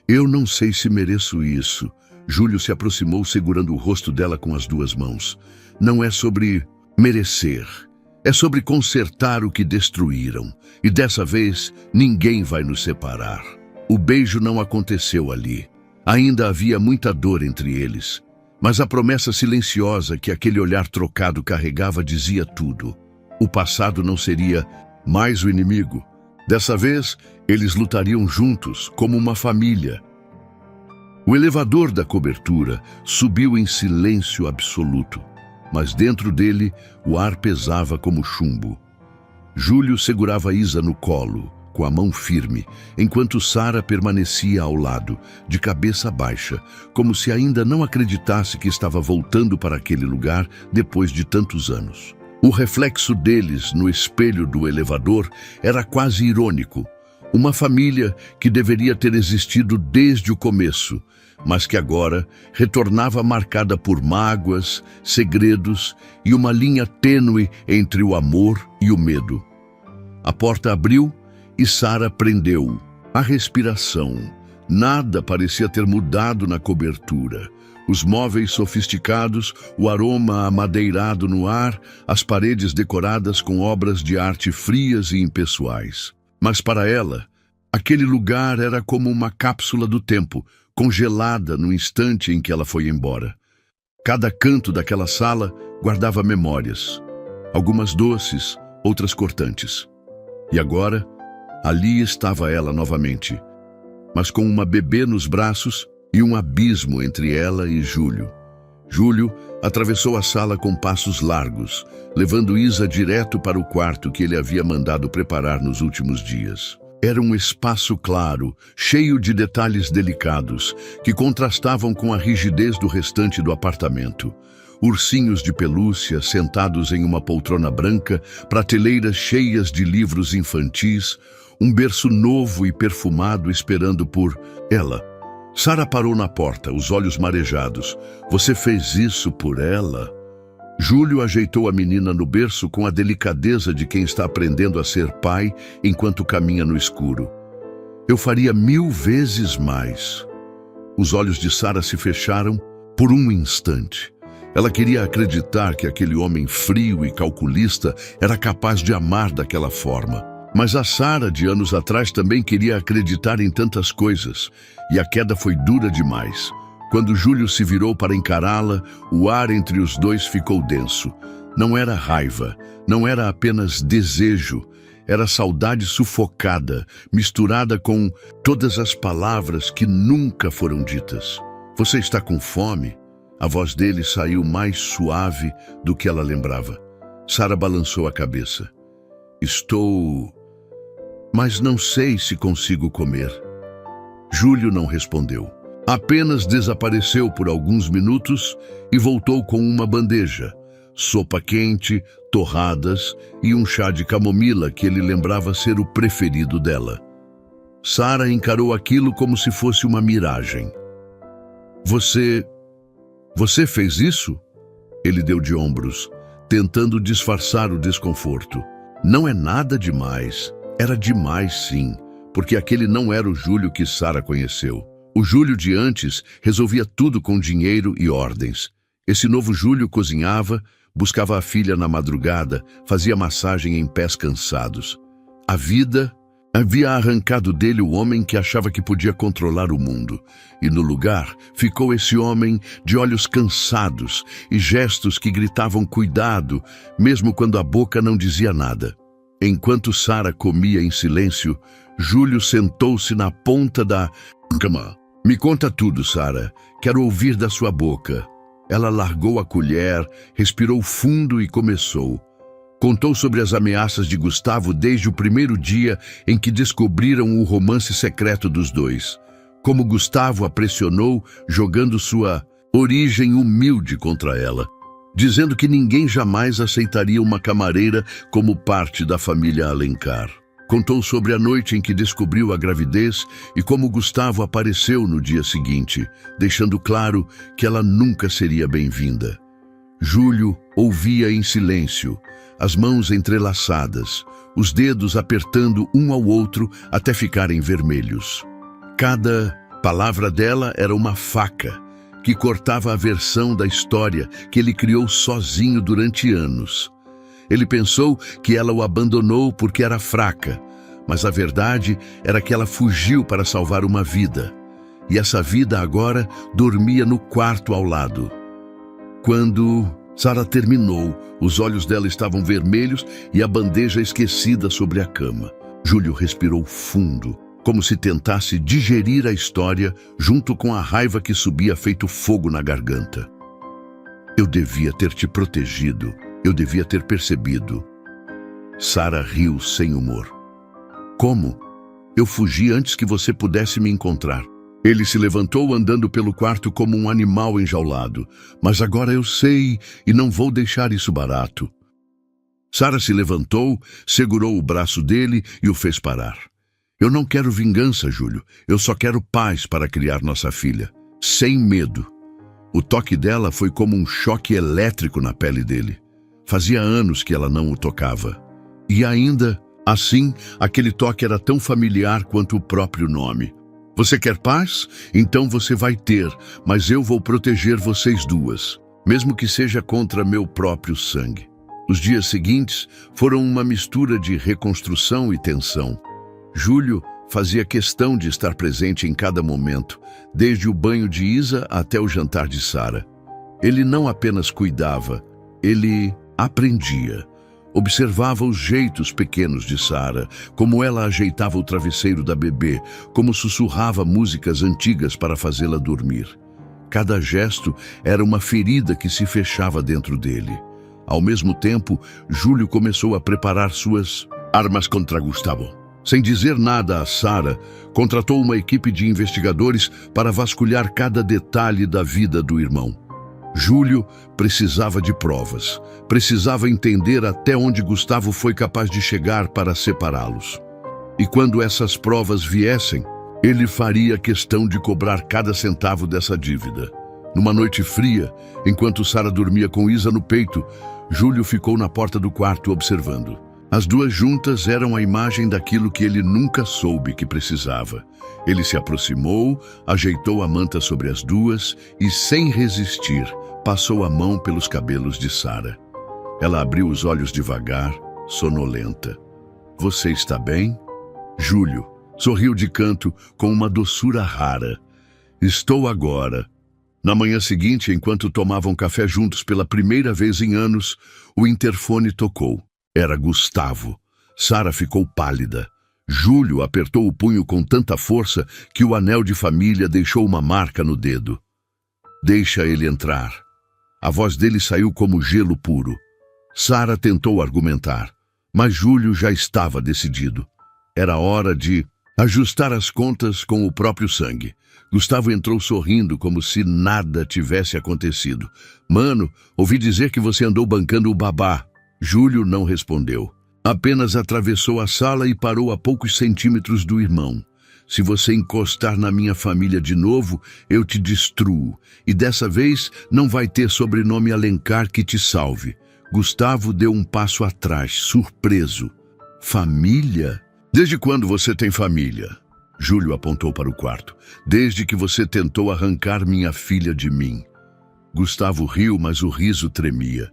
[SPEAKER 1] Eu não sei se mereço isso. Júlio se aproximou segurando o rosto dela com as duas mãos. Não é sobre merecer. É sobre consertar o que destruíram. E dessa vez, ninguém vai nos separar. O beijo não aconteceu ali. Ainda havia muita dor entre eles. Mas a promessa silenciosa que aquele olhar trocado carregava dizia tudo. O passado não seria mais o inimigo. Dessa vez, eles lutariam juntos, como uma família. O elevador da cobertura subiu em silêncio absoluto, mas dentro dele o ar pesava como chumbo. Júlio segurava Isa no colo, com a mão firme, enquanto Sara permanecia ao lado, de cabeça baixa, como se ainda não acreditasse que estava voltando para aquele lugar depois de tantos anos. O reflexo deles no espelho do elevador era quase irônico. Uma família que deveria ter existido desde o começo, mas que agora retornava marcada por mágoas, segredos e uma linha tênue entre o amor e o medo. A porta abriu e Sara prendeu a respiração. Nada parecia ter mudado na cobertura. Os móveis sofisticados, o aroma amadeirado no ar, as paredes decoradas com obras de arte frias e impessoais. Mas para ela, aquele lugar era como uma cápsula do tempo, congelada no instante em que ela foi embora. Cada canto daquela sala guardava memórias, algumas doces, outras cortantes. E agora, ali estava ela novamente, mas com uma bebê nos braços e um abismo entre ela e Júlio. Júlio atravessou a sala com passos largos, levando Isa direto para o quarto que ele havia mandado preparar nos últimos dias. Era um espaço claro, cheio de detalhes delicados, que contrastavam com a rigidez do restante do apartamento. Ursinhos de pelúcia sentados em uma poltrona branca, prateleiras cheias de livros infantis, um berço novo e perfumado esperando por ela. Sara parou na porta, os olhos marejados. Você fez isso por ela? Júlio ajeitou a menina no berço com a delicadeza de quem está aprendendo a ser pai enquanto caminha no escuro. Eu faria 1000 vezes mais. Os olhos de Sara se fecharam por um instante. Ela queria acreditar que aquele homem frio e calculista era capaz de amar daquela forma. Mas a Sara de anos atrás também queria acreditar em tantas coisas, e a queda foi dura demais. Quando Júlio se virou para encará-la, o ar entre os dois ficou denso. Não era raiva, não era apenas desejo, era saudade sufocada, misturada com todas as palavras que nunca foram ditas. Você está com fome? A voz dele saiu mais suave do que ela lembrava. Sara balançou a cabeça. Estou... mas não sei se consigo comer. Júlio não respondeu. Apenas desapareceu por alguns minutos e voltou com uma bandeja, sopa quente, torradas e um chá de camomila que ele lembrava ser o preferido dela. Sara encarou aquilo como se fosse uma miragem. Você fez isso? Ele deu de ombros, tentando disfarçar o desconforto. Não é nada demais. Era demais, sim, porque aquele não era o Júlio que Sara conheceu. O Júlio de antes resolvia tudo com dinheiro e ordens. Esse novo Júlio cozinhava, buscava a filha na madrugada, fazia massagem em pés cansados. A vida havia arrancado dele o homem que achava que podia controlar o mundo. E no lugar ficou esse homem de olhos cansados e gestos que gritavam cuidado, mesmo quando a boca não dizia nada. Enquanto Sara comia em silêncio, Júlio sentou-se na ponta da cama. Me conta tudo, Sara. Quero ouvir da sua boca. Ela largou a colher, respirou fundo e começou. Contou sobre as ameaças de Gustavo desde o primeiro dia em que descobriram o romance secreto dos dois. Como Gustavo a pressionou, jogando sua origem humilde contra ela, dizendo que ninguém jamais aceitaria uma camareira como parte da família Alencar. Contou sobre a noite em que descobriu a gravidez e como Gustavo apareceu no dia seguinte, deixando claro que ela nunca seria bem-vinda. Júlio ouvia em silêncio, as mãos entrelaçadas, os dedos apertando um ao outro até ficarem vermelhos. Cada palavra dela era uma faca que cortava a versão da história que ele criou sozinho durante anos. Ele pensou que ela o abandonou porque era fraca, mas a verdade era que ela fugiu para salvar uma vida. E essa vida agora dormia no quarto ao lado. Quando Sara terminou, os olhos dela estavam vermelhos e a bandeja esquecida sobre a cama. Júlio respirou fundo, como se tentasse digerir a história junto com a raiva que subia feito fogo na garganta. Eu devia ter te protegido. Eu devia ter percebido. Sara riu sem humor. Como? Eu fugi antes que você pudesse me encontrar. Ele se levantou andando pelo quarto como um animal enjaulado. Mas agora eu sei e não vou deixar isso barato. Sara se levantou, segurou o braço dele e o fez parar. Eu não quero vingança, Júlio. Eu só quero paz para criar nossa filha. Sem medo. O toque dela foi como um choque elétrico na pele dele. Fazia anos que ela não o tocava. E ainda, assim, aquele toque era tão familiar quanto o próprio nome. Você quer paz? Então você vai ter, mas eu vou proteger vocês duas, mesmo que seja contra meu próprio sangue. Os dias seguintes foram uma mistura de reconstrução e tensão. Júlio fazia questão de estar presente em cada momento, desde o banho de Isa até o jantar de Sara. Ele não apenas cuidava, ele aprendia. Observava os jeitos pequenos de Sara, como ela ajeitava o travesseiro da bebê, como sussurrava músicas antigas para fazê-la dormir. Cada gesto era uma ferida que se fechava dentro dele. Ao mesmo tempo, Júlio começou a preparar suas armas contra Gustavo. Sem dizer nada a Sara, contratou uma equipe de investigadores para vasculhar cada detalhe da vida do irmão. Júlio precisava de provas, precisava entender até onde Gustavo foi capaz de chegar para separá-los. E quando essas provas viessem, ele faria questão de cobrar cada centavo dessa dívida. Numa noite fria, enquanto Sara dormia com Isa no peito, Júlio ficou na porta do quarto observando. As duas juntas eram a imagem daquilo que ele nunca soube que precisava. Ele se aproximou, ajeitou a manta sobre as duas e, sem resistir, passou a mão pelos cabelos de Sara. Ela abriu os olhos devagar, sonolenta. Você está bem? Júlio sorriu de canto com uma doçura rara. Estou agora. Na manhã seguinte, enquanto tomavam café juntos pela primeira vez em anos, o interfone tocou. Era Gustavo. Sara ficou pálida. Júlio apertou o punho com tanta força que o anel de família deixou uma marca no dedo. Deixa ele entrar. A voz dele saiu como gelo puro. Sara tentou argumentar, mas Júlio já estava decidido. Era hora de ajustar as contas com o próprio sangue. Gustavo entrou sorrindo como se nada tivesse acontecido. Mano, ouvi dizer que você andou bancando o babá. Júlio não respondeu. Apenas atravessou a sala e parou a poucos centímetros do irmão. Se você encostar na minha família de novo, eu te destruo. E dessa vez não vai ter sobrenome Alencar que te salve. Gustavo deu um passo atrás, surpreso. Família? Desde quando você tem família? Júlio apontou para o quarto. Desde que você tentou arrancar minha filha de mim. Gustavo riu, mas o riso tremia.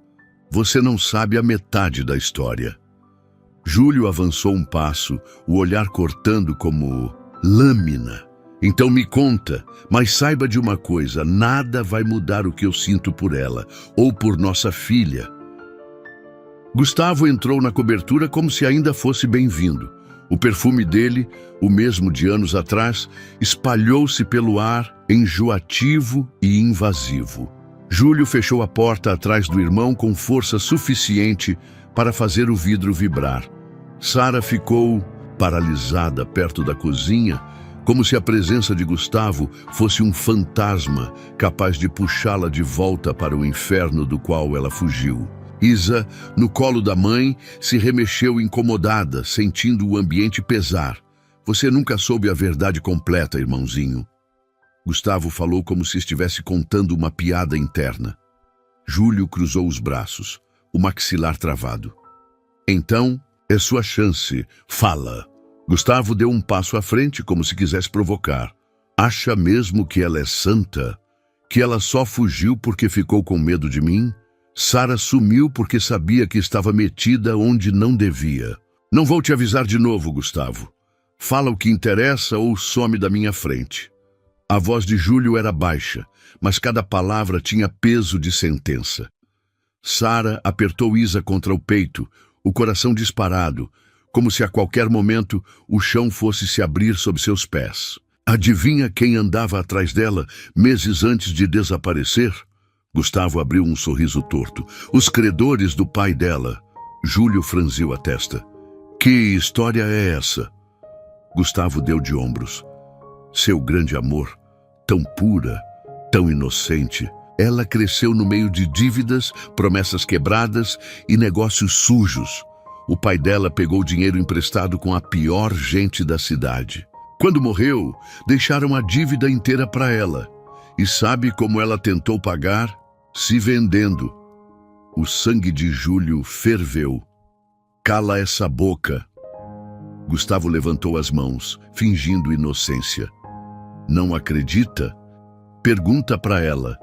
[SPEAKER 1] Você não sabe a metade da história. Júlio avançou um passo, o olhar cortando como lâmina. Então me conta, mas saiba de uma coisa, nada vai mudar o que eu sinto por ela, ou por nossa filha. Gustavo entrou na cobertura como se ainda fosse bem-vindo. O perfume dele, o mesmo de anos atrás, espalhou-se pelo ar, enjoativo e invasivo. Júlio fechou a porta atrás do irmão com força suficiente para fazer o vidro vibrar. Sara ficou paralisada perto da cozinha, como se a presença de Gustavo fosse um fantasma capaz de puxá-la de volta para o inferno do qual ela fugiu. Isa, no colo da mãe, se remexeu incomodada, sentindo o ambiente pesar. Você nunca soube a verdade completa, irmãozinho. Gustavo falou como se estivesse contando uma piada interna. Júlio cruzou os braços, o maxilar travado. Então, é sua chance. Fala. Gustavo deu um passo à frente como se quisesse provocar. Acha mesmo que ela é santa? Que ela só fugiu porque ficou com medo de mim? Sara sumiu porque sabia que estava metida onde não devia. Não vou te avisar de novo, Gustavo. Fala o que interessa ou some da minha frente. A voz de Júlio era baixa, mas cada palavra tinha peso de sentença. Sara apertou Isa contra o peito, o coração disparado, como se a qualquer momento o chão fosse se abrir sob seus pés. Adivinha quem andava atrás dela meses antes de desaparecer? Gustavo abriu um sorriso torto. Os credores do pai dela. Júlio franziu a testa. Que história é essa? Gustavo deu de ombros. Seu grande amor, tão pura, tão inocente. Ela cresceu no meio de dívidas, promessas quebradas e negócios sujos. O pai dela pegou dinheiro emprestado com a pior gente da cidade. Quando morreu, deixaram a dívida inteira para ela. E sabe como ela tentou pagar? Se vendendo. O sangue de Júlio ferveu. Cala essa boca. Gustavo levantou as mãos, fingindo inocência. Não acredita? Pergunta para ela.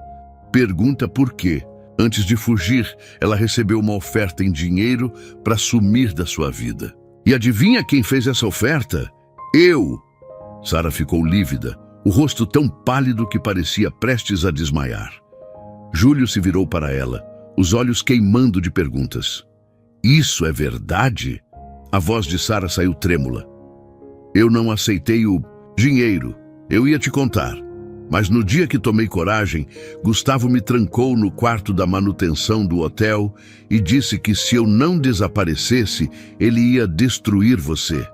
[SPEAKER 1] Pergunta por quê. Antes de fugir, ela recebeu uma oferta em dinheiro para sumir da sua vida. E adivinha quem fez essa oferta? Eu! Sara ficou lívida, o rosto tão pálido que parecia prestes a desmaiar. Júlio se virou para ela, os olhos queimando de perguntas. Isso é verdade? A voz de Sara saiu trêmula. Eu não aceitei o dinheiro. Eu ia te contar. Mas no dia que tomei coragem, Gustavo me trancou no quarto da manutenção do hotel e disse que se eu não desaparecesse, ele ia destruir você.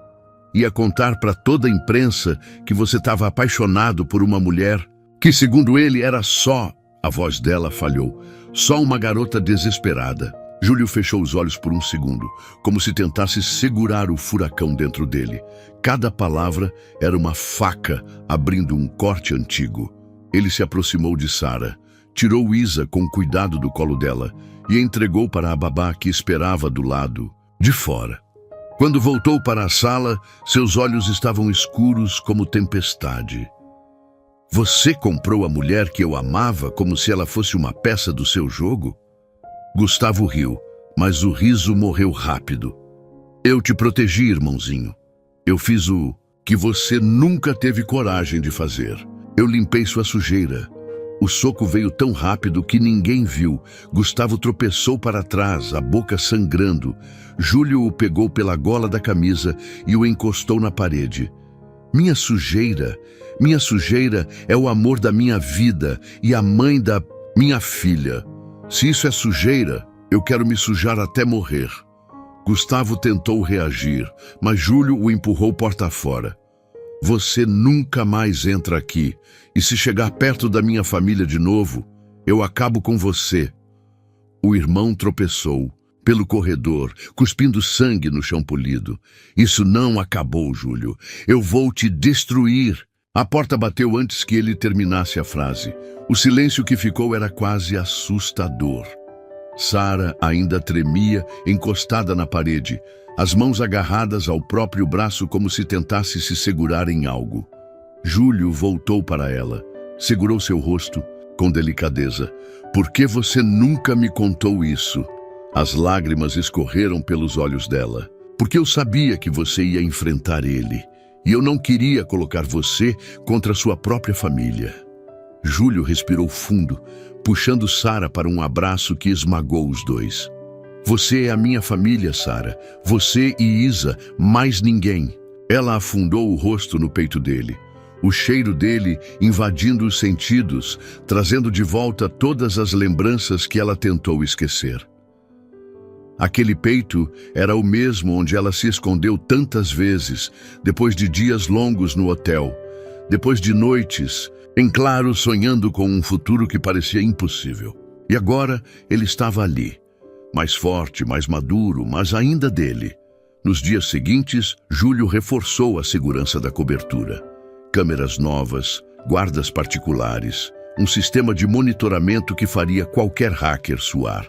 [SPEAKER 1] Ia contar para toda a imprensa que você estava apaixonado por uma mulher que, segundo ele, era só, a voz dela falhou, só uma garota desesperada. Júlio fechou os olhos por um segundo, como se tentasse segurar o furacão dentro dele. Cada palavra era uma faca abrindo um corte antigo. Ele se aproximou de Sara, tirou Isa com cuidado do colo dela e entregou para a babá que esperava do lado de fora. Quando voltou para a sala, seus olhos estavam escuros como tempestade. Você comprou a mulher que eu amava como se ela fosse uma peça do seu jogo? Gustavo riu, mas o riso morreu rápido. Eu te protegi, irmãozinho. Eu fiz o que você nunca teve coragem de fazer. Eu limpei sua sujeira. O soco veio tão rápido que ninguém viu. Gustavo tropeçou para trás, a boca sangrando. Júlio o pegou pela gola da camisa e o encostou na parede. Minha sujeira é o amor da minha vida e a mãe da minha filha. Se isso é sujeira, eu quero me sujar até morrer. Gustavo tentou reagir, mas Júlio o empurrou porta fora. Você nunca mais entra aqui, e se chegar perto da minha família de novo, eu acabo com você. O irmão tropeçou pelo corredor, cuspindo sangue no chão polido. Isso não acabou, Júlio. Eu vou te destruir. A porta bateu antes que ele terminasse a frase. O silêncio que ficou era quase assustador. Sara ainda tremia, encostada na parede, as mãos agarradas ao próprio braço como se tentasse se segurar em algo. Júlio voltou para ela, segurou seu rosto com delicadeza. Por que você nunca me contou isso? As lágrimas escorreram pelos olhos dela. Porque eu sabia que você ia enfrentar ele. E eu não queria colocar você contra sua própria família. Júlio respirou fundo, puxando Sara para um abraço que esmagou os dois. Você é a minha família, Sara. Você e Isa, mais ninguém. Ela afundou o rosto no peito dele. O cheiro dele invadindo os sentidos, trazendo de volta todas as lembranças que ela tentou esquecer. Aquele peito era o mesmo onde ela se escondeu tantas vezes, depois de dias longos no hotel, depois de noites, em claro, sonhando com um futuro que parecia impossível. E agora ele estava ali, mais forte, mais maduro, mas ainda dele. Nos dias seguintes, Júlio reforçou a segurança da cobertura. Câmeras novas, guardas particulares, um sistema de monitoramento que faria qualquer hacker suar.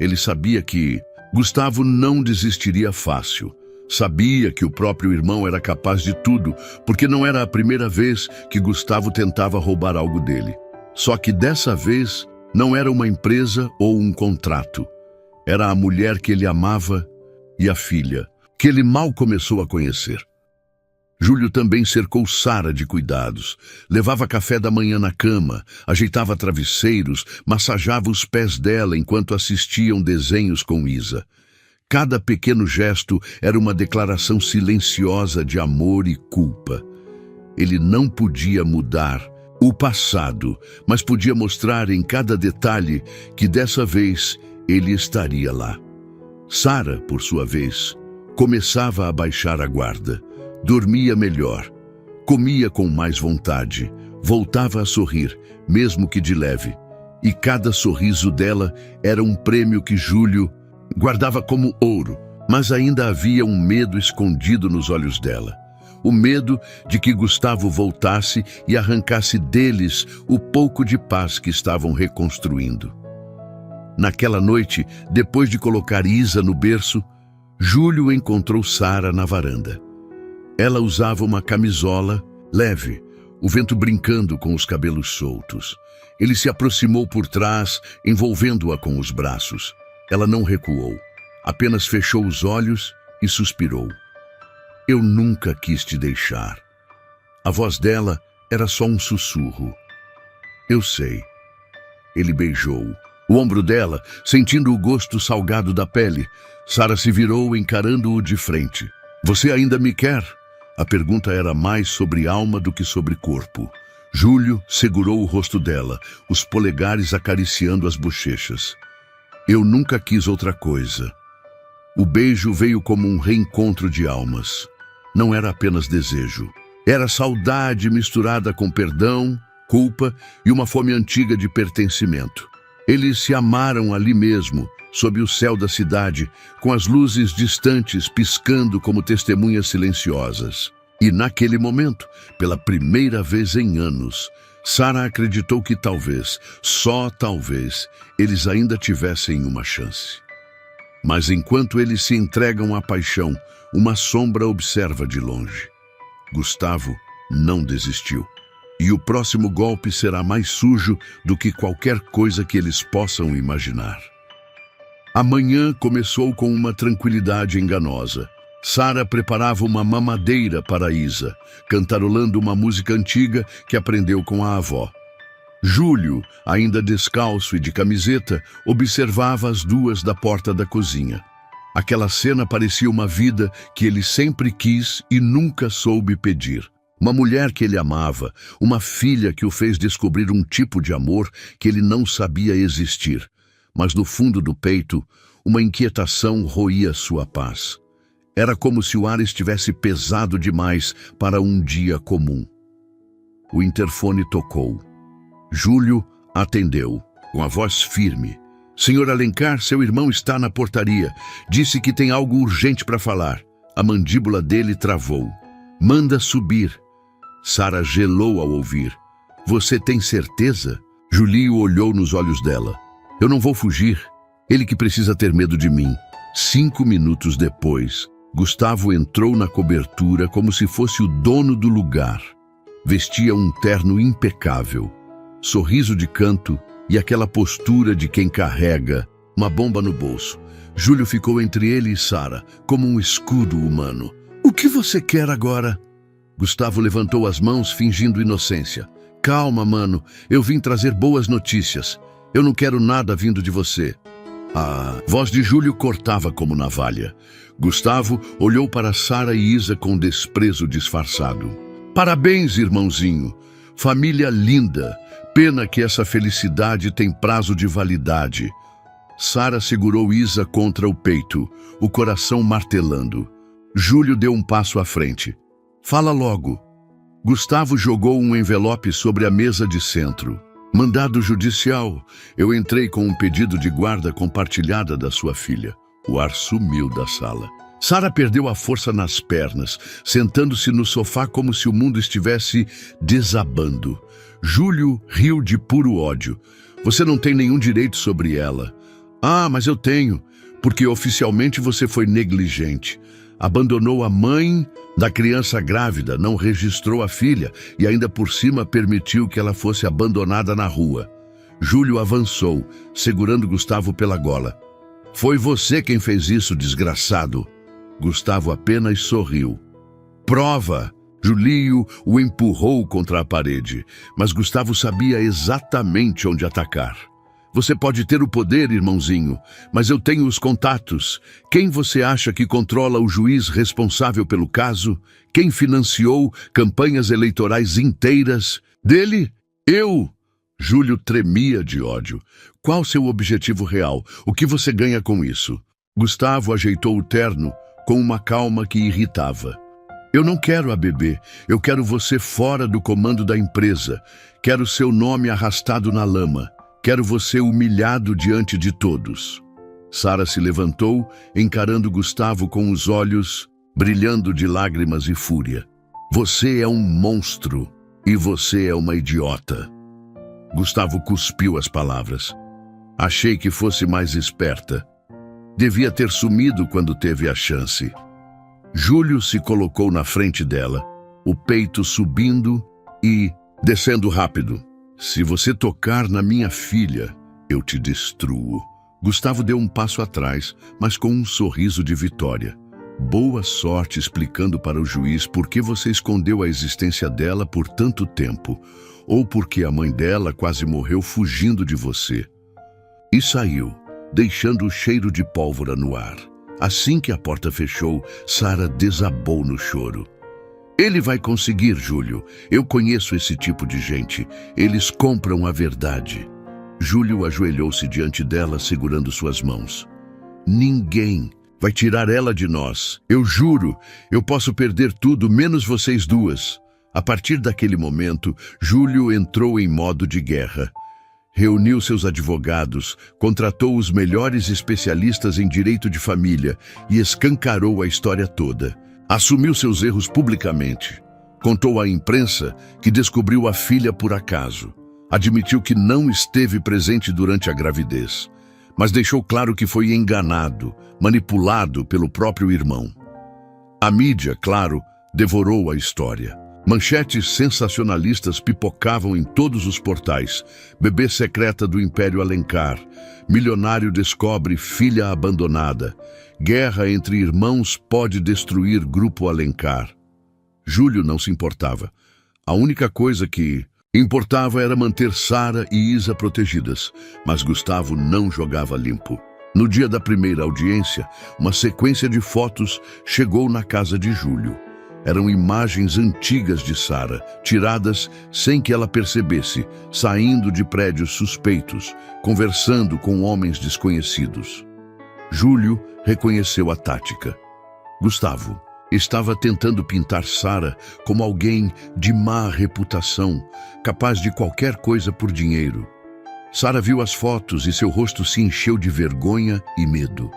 [SPEAKER 1] Ele sabia que Gustavo não desistiria fácil. Sabia que o próprio irmão era capaz de tudo, porque não era a primeira vez que Gustavo tentava roubar algo dele. Só que dessa vez não era uma empresa ou um contrato. Era a mulher que ele amava e a filha, que ele mal começou a conhecer. Júlio também cercou Sara de cuidados. Levava café da manhã na cama, ajeitava travesseiros, massageava os pés dela enquanto assistiam desenhos com Isa. Cada pequeno gesto era uma declaração silenciosa de amor e culpa. Ele não podia mudar o passado, mas podia mostrar em cada detalhe que dessa vez ele estaria lá. Sara, por sua vez, começava a baixar a guarda. Dormia melhor, comia com mais vontade, voltava a sorrir, mesmo que de leve. E cada sorriso dela era um prêmio que Júlio guardava como ouro. Mas ainda havia um medo escondido nos olhos dela. O medo de que Gustavo voltasse e arrancasse deles o pouco de paz que estavam reconstruindo. Naquela noite, depois de colocar Isa no berço, Júlio encontrou Sara na varanda. Ela usava uma camisola leve, o vento brincando com os cabelos soltos. Ele se aproximou por trás, envolvendo-a com os braços. Ela não recuou, apenas fechou os olhos e suspirou. Eu nunca quis te deixar. A voz dela era só um sussurro. Eu sei. Ele beijou o ombro dela, sentindo o gosto salgado da pele. Sara se virou, encarando-o de frente. Você ainda me quer? A pergunta era mais sobre alma do que sobre corpo. Júlio segurou o rosto dela, os polegares acariciando as bochechas. Eu nunca quis outra coisa. O beijo veio como um reencontro de almas. Não era apenas desejo. Era saudade misturada com perdão, culpa e uma fome antiga de pertencimento. Eles se amaram ali mesmo, sob o céu da cidade, com as luzes distantes piscando como testemunhas silenciosas. E naquele momento, pela primeira vez em anos, Sara acreditou que talvez, só talvez, eles ainda tivessem uma chance. Mas enquanto eles se entregam à paixão, uma sombra observa de longe. Gustavo não desistiu. E o próximo golpe será mais sujo do que qualquer coisa que eles possam imaginar. A manhã começou com uma tranquilidade enganosa. Sara preparava uma mamadeira para Isa, cantarolando uma música antiga que aprendeu com a avó. Júlio, ainda descalço e de camiseta, observava as duas da porta da cozinha. Aquela cena parecia uma vida que ele sempre quis e nunca soube pedir. Uma mulher que ele amava, uma filha que o fez descobrir um tipo de amor que ele não sabia existir. Mas no fundo do peito, uma inquietação roía sua paz. Era como se o ar estivesse pesado demais para um dia comum. O interfone tocou. Júlio atendeu, com a voz firme. Senhor Alencar, seu irmão está na portaria. Disse que tem algo urgente para falar. A mandíbula dele travou. Manda subir. Sara gelou ao ouvir. Você tem certeza? Júlio olhou nos olhos dela. Eu não vou fugir. Ele que precisa ter medo de mim. 5 minutos depois, Gustavo entrou na cobertura como se fosse o dono do lugar. Vestia um terno impecável, sorriso de canto e aquela postura de quem carrega uma bomba no bolso. Júlio ficou entre ele e Sara, como um escudo humano. O que você quer agora? Gustavo levantou as mãos, fingindo inocência. Calma, mano, eu vim trazer boas notícias. Eu não quero nada vindo de você. A voz de Júlio cortava como navalha. Gustavo olhou para Sara e Isa com desprezo disfarçado. Parabéns, irmãozinho. Família linda. Pena que essa felicidade tem prazo de validade. Sara segurou Isa contra o peito, o coração martelando. Júlio deu um passo à frente. Fala logo. Gustavo jogou um envelope sobre a mesa de centro. Mandado judicial. Eu entrei com um pedido de guarda compartilhada da sua filha. O ar sumiu da sala. Sara perdeu a força nas pernas, sentando-se no sofá como se o mundo estivesse desabando. Júlio riu de puro ódio. Você não tem nenhum direito sobre ela. Ah, mas eu tenho, porque oficialmente você foi negligente. Abandonou a mãe da criança grávida, não registrou a filha e ainda por cima permitiu que ela fosse abandonada na rua. Júlio avançou, segurando Gustavo pela gola. Foi você quem fez isso, desgraçado. Gustavo apenas sorriu. Prova! Júlio o empurrou contra a parede, mas Gustavo sabia exatamente onde atacar. Você pode ter o poder, irmãozinho, mas eu tenho os contatos. Quem você acha que controla o juiz responsável pelo caso? Quem financiou campanhas eleitorais inteiras? Dele? Eu! Júlio tremia de ódio. Qual seu objetivo real? O que você ganha com isso? Gustavo ajeitou o terno com uma calma que irritava. Eu não quero a bebê. Eu quero você fora do comando da empresa. Quero seu nome arrastado na lama. Quero você humilhado diante de todos. Sara se levantou, encarando Gustavo com os olhos brilhando de lágrimas e fúria. Você é um monstro e você é uma idiota. Gustavo cuspiu as palavras. Achei que fosse mais esperta. Devia ter sumido quando teve a chance. Júlio se colocou na frente dela, o peito subindo e descendo rápido. Se você tocar na minha filha, eu te destruo. Gustavo deu um passo atrás, mas com um sorriso de vitória. Boa sorte explicando para o juiz por que você escondeu a existência dela por tanto tempo, ou porque a mãe dela quase morreu fugindo de você. E saiu, deixando o cheiro de pólvora no ar. Assim que a porta fechou, Sara desabou no choro. Ele vai conseguir, Júlio. Eu conheço esse tipo de gente. Eles compram a verdade. Júlio ajoelhou-se diante dela, segurando suas mãos. Ninguém vai tirar ela de nós. Eu juro, eu posso perder tudo, menos vocês duas. A partir daquele momento, Júlio entrou em modo de guerra. Reuniu seus advogados, contratou os melhores especialistas em direito de família e escancarou a história toda. Assumiu seus erros publicamente. Contou à imprensa que descobriu a filha por acaso. Admitiu que não esteve presente durante a gravidez, mas deixou claro que foi enganado, manipulado pelo próprio irmão. A mídia, claro, devorou a história. Manchetes sensacionalistas pipocavam em todos os portais. Bebê secreta do Império Alencar. Milionário descobre filha abandonada. Guerra entre irmãos pode destruir grupo Alencar. Júlio não se importava. A única coisa que importava era manter Sara e Isa protegidas, mas Gustavo não jogava limpo. No dia da primeira audiência, uma sequência de fotos chegou na casa de Júlio. Eram imagens antigas de Sara, tiradas sem que ela percebesse, saindo de prédios suspeitos, conversando com homens desconhecidos. Júlio reconheceu a tática. Gustavo estava tentando pintar Sara como alguém de má reputação, capaz de qualquer coisa por dinheiro. Sara viu as fotos e seu rosto se encheu de vergonha e medo.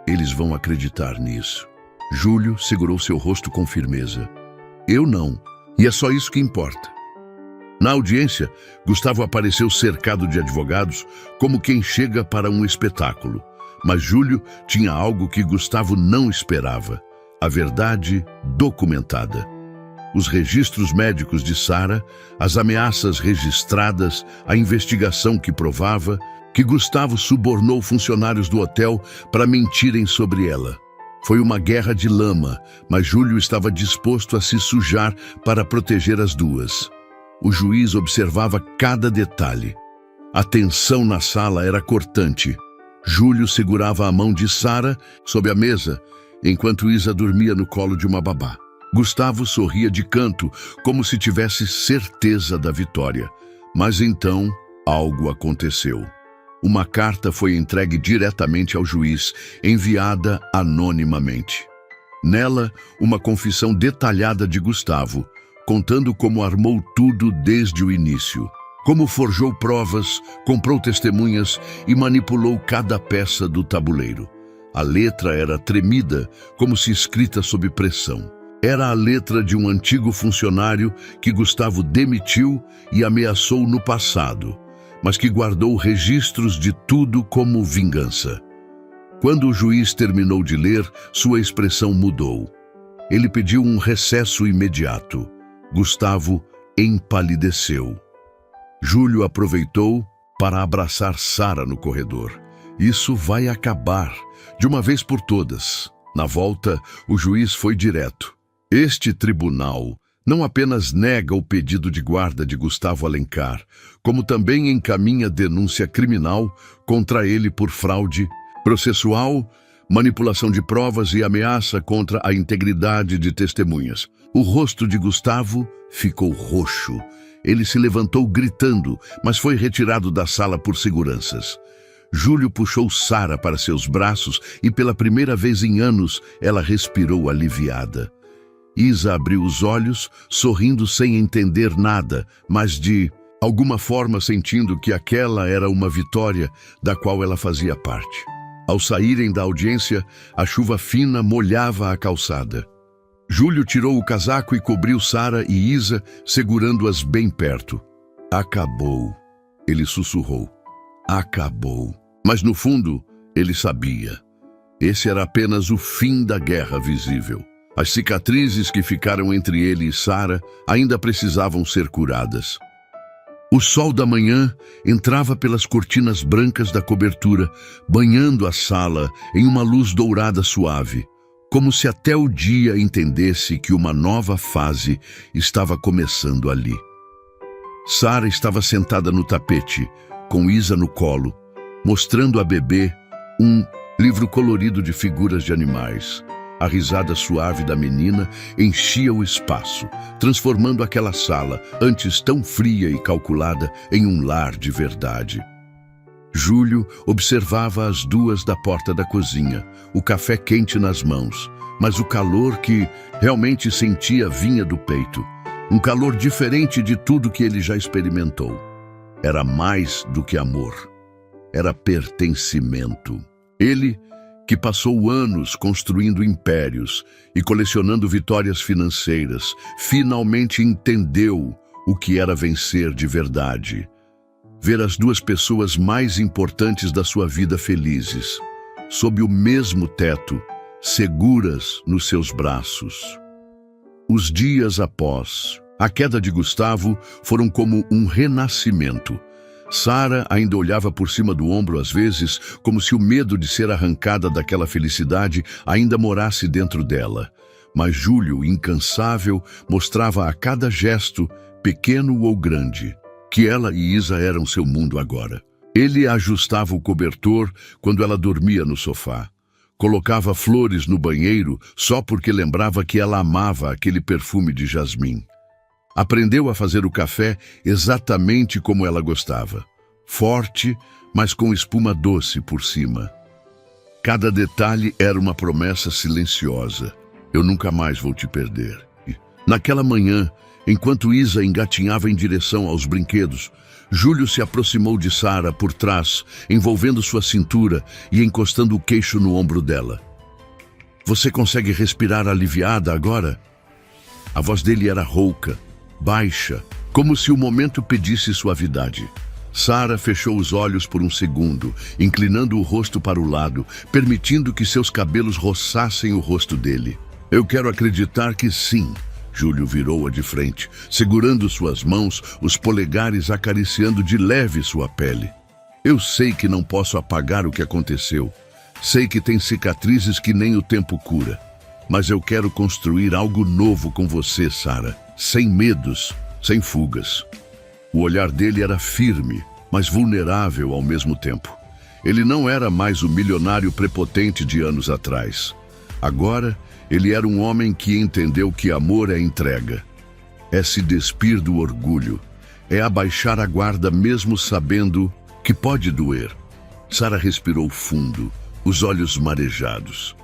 [SPEAKER 1] Eles vão acreditar nisso. Júlio segurou seu rosto com firmeza. Eu não, e é só isso que importa. Na audiência, Gustavo apareceu cercado de advogados, como quem chega para um espetáculo. Mas Júlio tinha algo que Gustavo não esperava: a verdade documentada. Os registros médicos de Sara, as ameaças registradas, a investigação que provava que Gustavo subornou funcionários do hotel para mentirem sobre ela. Foi uma guerra de lama, mas Júlio estava disposto a se sujar para proteger as duas. O juiz observava cada detalhe. A tensão na sala era cortante. Júlio segurava a mão de Sara sob a mesa, enquanto Isa dormia no colo de uma babá. Gustavo sorria de canto, como se tivesse certeza da vitória. Mas então, algo aconteceu. Uma carta foi entregue diretamente ao juiz, enviada anonimamente. Nela, uma confissão detalhada de Gustavo, contando como armou tudo desde o início. Como forjou provas, comprou testemunhas e manipulou cada peça do tabuleiro. A letra era tremida, como se escrita sob pressão. Era a letra de um antigo funcionário que Gustavo demitiu e ameaçou no passado, mas que guardou registros de tudo como vingança. Quando o juiz terminou de ler, sua expressão mudou. Ele pediu um recesso imediato. Gustavo empalideceu. Júlio aproveitou para abraçar Sara no corredor. Isso vai acabar, de uma vez por todas. Na volta, o juiz foi direto. Este tribunal não apenas nega o pedido de guarda de Gustavo Alencar, como também encaminha denúncia criminal contra ele por fraude processual, manipulação de provas e ameaça contra a integridade de testemunhas. O rosto de Gustavo ficou roxo. Ele se levantou gritando, mas foi retirado da sala por seguranças. Júlio puxou Sara para seus braços e pela primeira vez em anos ela respirou aliviada. Isa abriu os olhos, sorrindo sem entender nada, mas de alguma forma sentindo que aquela era uma vitória da qual ela fazia parte. Ao saírem da audiência, a chuva fina molhava a calçada. Júlio tirou o casaco e cobriu Sara e Isa, segurando-as bem perto. Acabou, ele sussurrou. Acabou. Mas no fundo, ele sabia. Esse era apenas o fim da guerra visível. As cicatrizes que ficaram entre ele e Sara ainda precisavam ser curadas. O sol da manhã entrava pelas cortinas brancas da cobertura, banhando a sala em uma luz dourada suave, como se até o dia entendesse que uma nova fase estava começando ali. Sara estava sentada no tapete, com Isa no colo, mostrando a bebê um livro colorido de figuras de animais. A risada suave da menina enchia o espaço, transformando aquela sala, antes tão fria e calculada, em um lar de verdade. Júlio observava as duas da porta da cozinha, o café quente nas mãos, mas o calor que realmente sentia vinha do peito. Um calor diferente de tudo que ele já experimentou. Era mais do que amor. Era pertencimento. Ele, que passou anos construindo impérios e colecionando vitórias financeiras, finalmente entendeu o que era vencer de verdade. Ver as duas pessoas mais importantes da sua vida felizes, sob o mesmo teto, seguras nos seus braços. Os dias após a queda de Gustavo foram como um renascimento. Sara ainda olhava por cima do ombro às vezes, como se o medo de ser arrancada daquela felicidade ainda morasse dentro dela. Mas Júlio, incansável, mostrava a cada gesto, pequeno ou grande, que ela e Isa eram seu mundo agora. Ele ajustava o cobertor quando ela dormia no sofá. Colocava flores no banheiro só porque lembrava que ela amava aquele perfume de jasmim. Aprendeu a fazer o café exatamente como ela gostava. Forte, mas com espuma doce por cima. Cada detalhe era uma promessa silenciosa. Eu nunca mais vou te perder. Naquela manhã, enquanto Isa engatinhava em direção aos brinquedos, Júlio se aproximou de Sara por trás, envolvendo sua cintura e encostando o queixo no ombro dela. Você consegue respirar aliviada agora? A voz dele era rouca, baixa, como se o momento pedisse suavidade. Sara fechou os olhos por um segundo, inclinando o rosto para o lado, permitindo que seus cabelos roçassem o rosto dele. Eu quero acreditar que sim. Júlio virou-a de frente, segurando suas mãos, os polegares acariciando de leve sua pele. Eu sei que não posso apagar o que aconteceu. Sei que tem cicatrizes que nem o tempo cura. Mas eu quero construir algo novo com você, Sara. Sem medos, sem fugas. O olhar dele era firme, mas vulnerável ao mesmo tempo. Ele não era mais o milionário prepotente de anos atrás. Agora, ele era um homem que entendeu que amor é entrega. É se despir do orgulho. É abaixar a guarda mesmo sabendo que pode doer. Sara respirou fundo, os olhos marejados.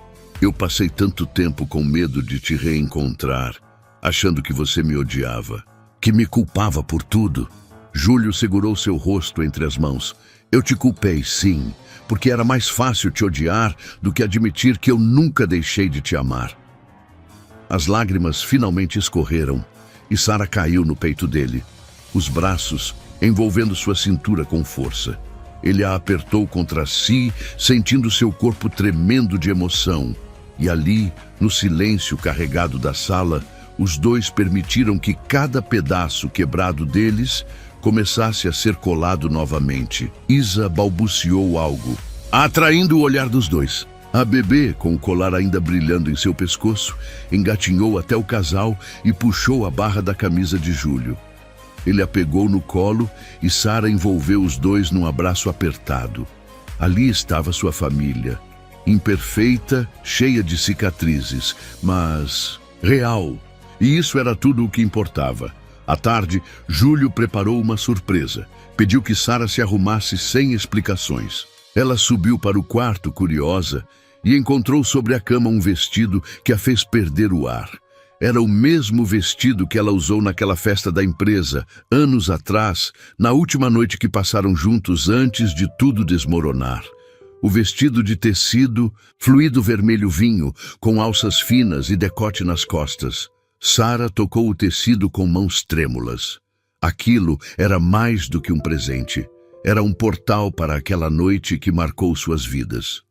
[SPEAKER 1] Eu passei tanto tempo com medo de te reencontrar, achando que você me odiava, que me culpava por tudo. Júlio segurou seu rosto entre as mãos. Eu te culpei, sim, porque era mais fácil te odiar do que admitir que eu nunca deixei de te amar. As lágrimas finalmente escorreram e Sara caiu no peito dele, os braços envolvendo sua cintura com força. Ele a apertou contra si, sentindo seu corpo tremendo de emoção. E ali, no silêncio carregado da sala, os dois permitiram que cada pedaço quebrado deles começasse a ser colado novamente. Isa balbuciou algo, atraindo o olhar dos dois. A bebê, com o colar ainda brilhando em seu pescoço, engatinhou até o casal e puxou a barra da camisa de Júlio. Ele a pegou no colo e Sara envolveu os dois num abraço apertado. Ali estava sua família, imperfeita, cheia de cicatrizes, mas real. E isso era tudo o que importava. À tarde, Júlio preparou uma surpresa. Pediu que Sara se arrumasse sem explicações. Ela subiu para o quarto, curiosa, e encontrou sobre a cama um vestido que a fez perder o ar. Era o mesmo vestido que ela usou naquela festa da empresa, anos atrás, na última noite que passaram juntos antes de tudo desmoronar. O vestido de tecido, fluido vermelho vinho, com alças finas e decote nas costas. Sara tocou o tecido com mãos trêmulas. Aquilo era mais do que um presente. Era um portal para aquela noite que marcou suas vidas.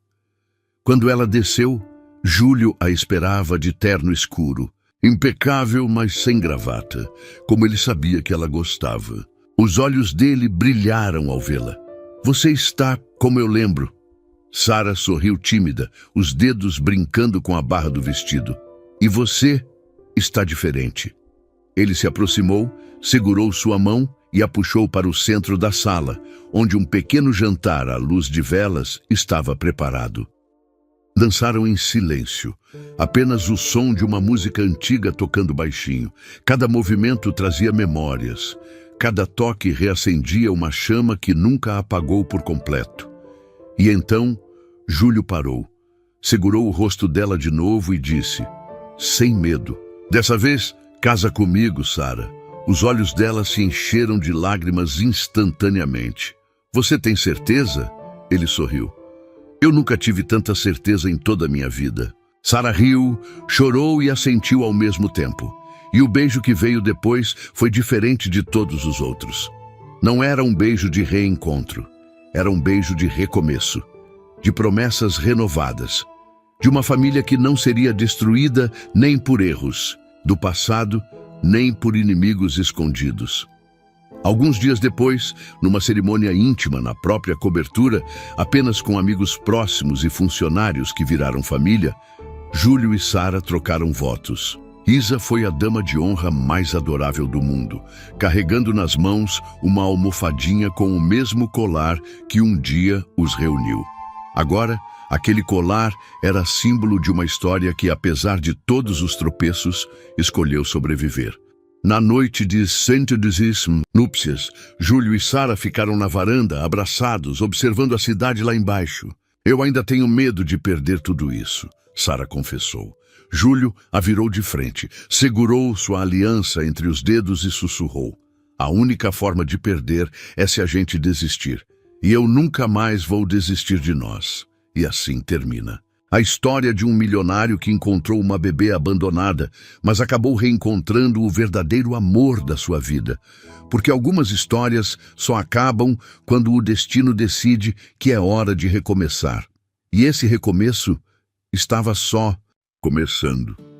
[SPEAKER 1] Quando ela desceu, Júlio a esperava de terno escuro, impecável, mas sem gravata, como ele sabia que ela gostava. Os olhos dele brilharam ao vê-la. Você está como eu lembro. Sara sorriu tímida, os dedos brincando com a barra do vestido. E você está diferente. Ele se aproximou, segurou sua mão e a puxou para o centro da sala, onde um pequeno jantar à luz de velas estava preparado. Dançaram em silêncio, apenas o som de uma música antiga tocando baixinho. Cada movimento trazia memórias, cada toque reacendia uma chama que nunca apagou por completo. E então, Júlio parou, segurou o rosto dela de novo e disse, sem medo, dessa vez, casa comigo, Sara. Os olhos dela se encheram de lágrimas instantaneamente. Você tem certeza? Ele sorriu. Eu nunca tive tanta certeza em toda a minha vida. Sara riu, chorou e assentiu ao mesmo tempo. E o beijo que veio depois foi diferente de todos os outros. Não era um beijo de reencontro. Era um beijo de recomeço, de promessas renovadas, de uma família que não seria destruída nem por erros do passado, nem por inimigos escondidos. Alguns dias depois, numa cerimônia íntima na própria cobertura, apenas com amigos próximos e funcionários que viraram família, Júlio e Sara trocaram votos. Isa foi a dama de honra mais adorável do mundo, carregando nas mãos uma almofadinha com o mesmo colar que um dia os reuniu. Agora, aquele colar era símbolo de uma história que, apesar de todos os tropeços, escolheu sobreviver. Na noite de Saint-Dizisme, núpcias, Júlio e Sara ficaram na varanda, abraçados, observando a cidade lá embaixo. Eu ainda tenho medo de perder tudo isso, Sara confessou. Júlio a virou de frente, segurou sua aliança entre os dedos e sussurrou. A única forma de perder é se a gente desistir. E eu nunca mais vou desistir de nós. E assim termina. A história de um milionário que encontrou uma bebê abandonada, mas acabou reencontrando o verdadeiro amor da sua vida. Porque algumas histórias só acabam quando o destino decide que é hora de recomeçar. E esse recomeço estava só começando.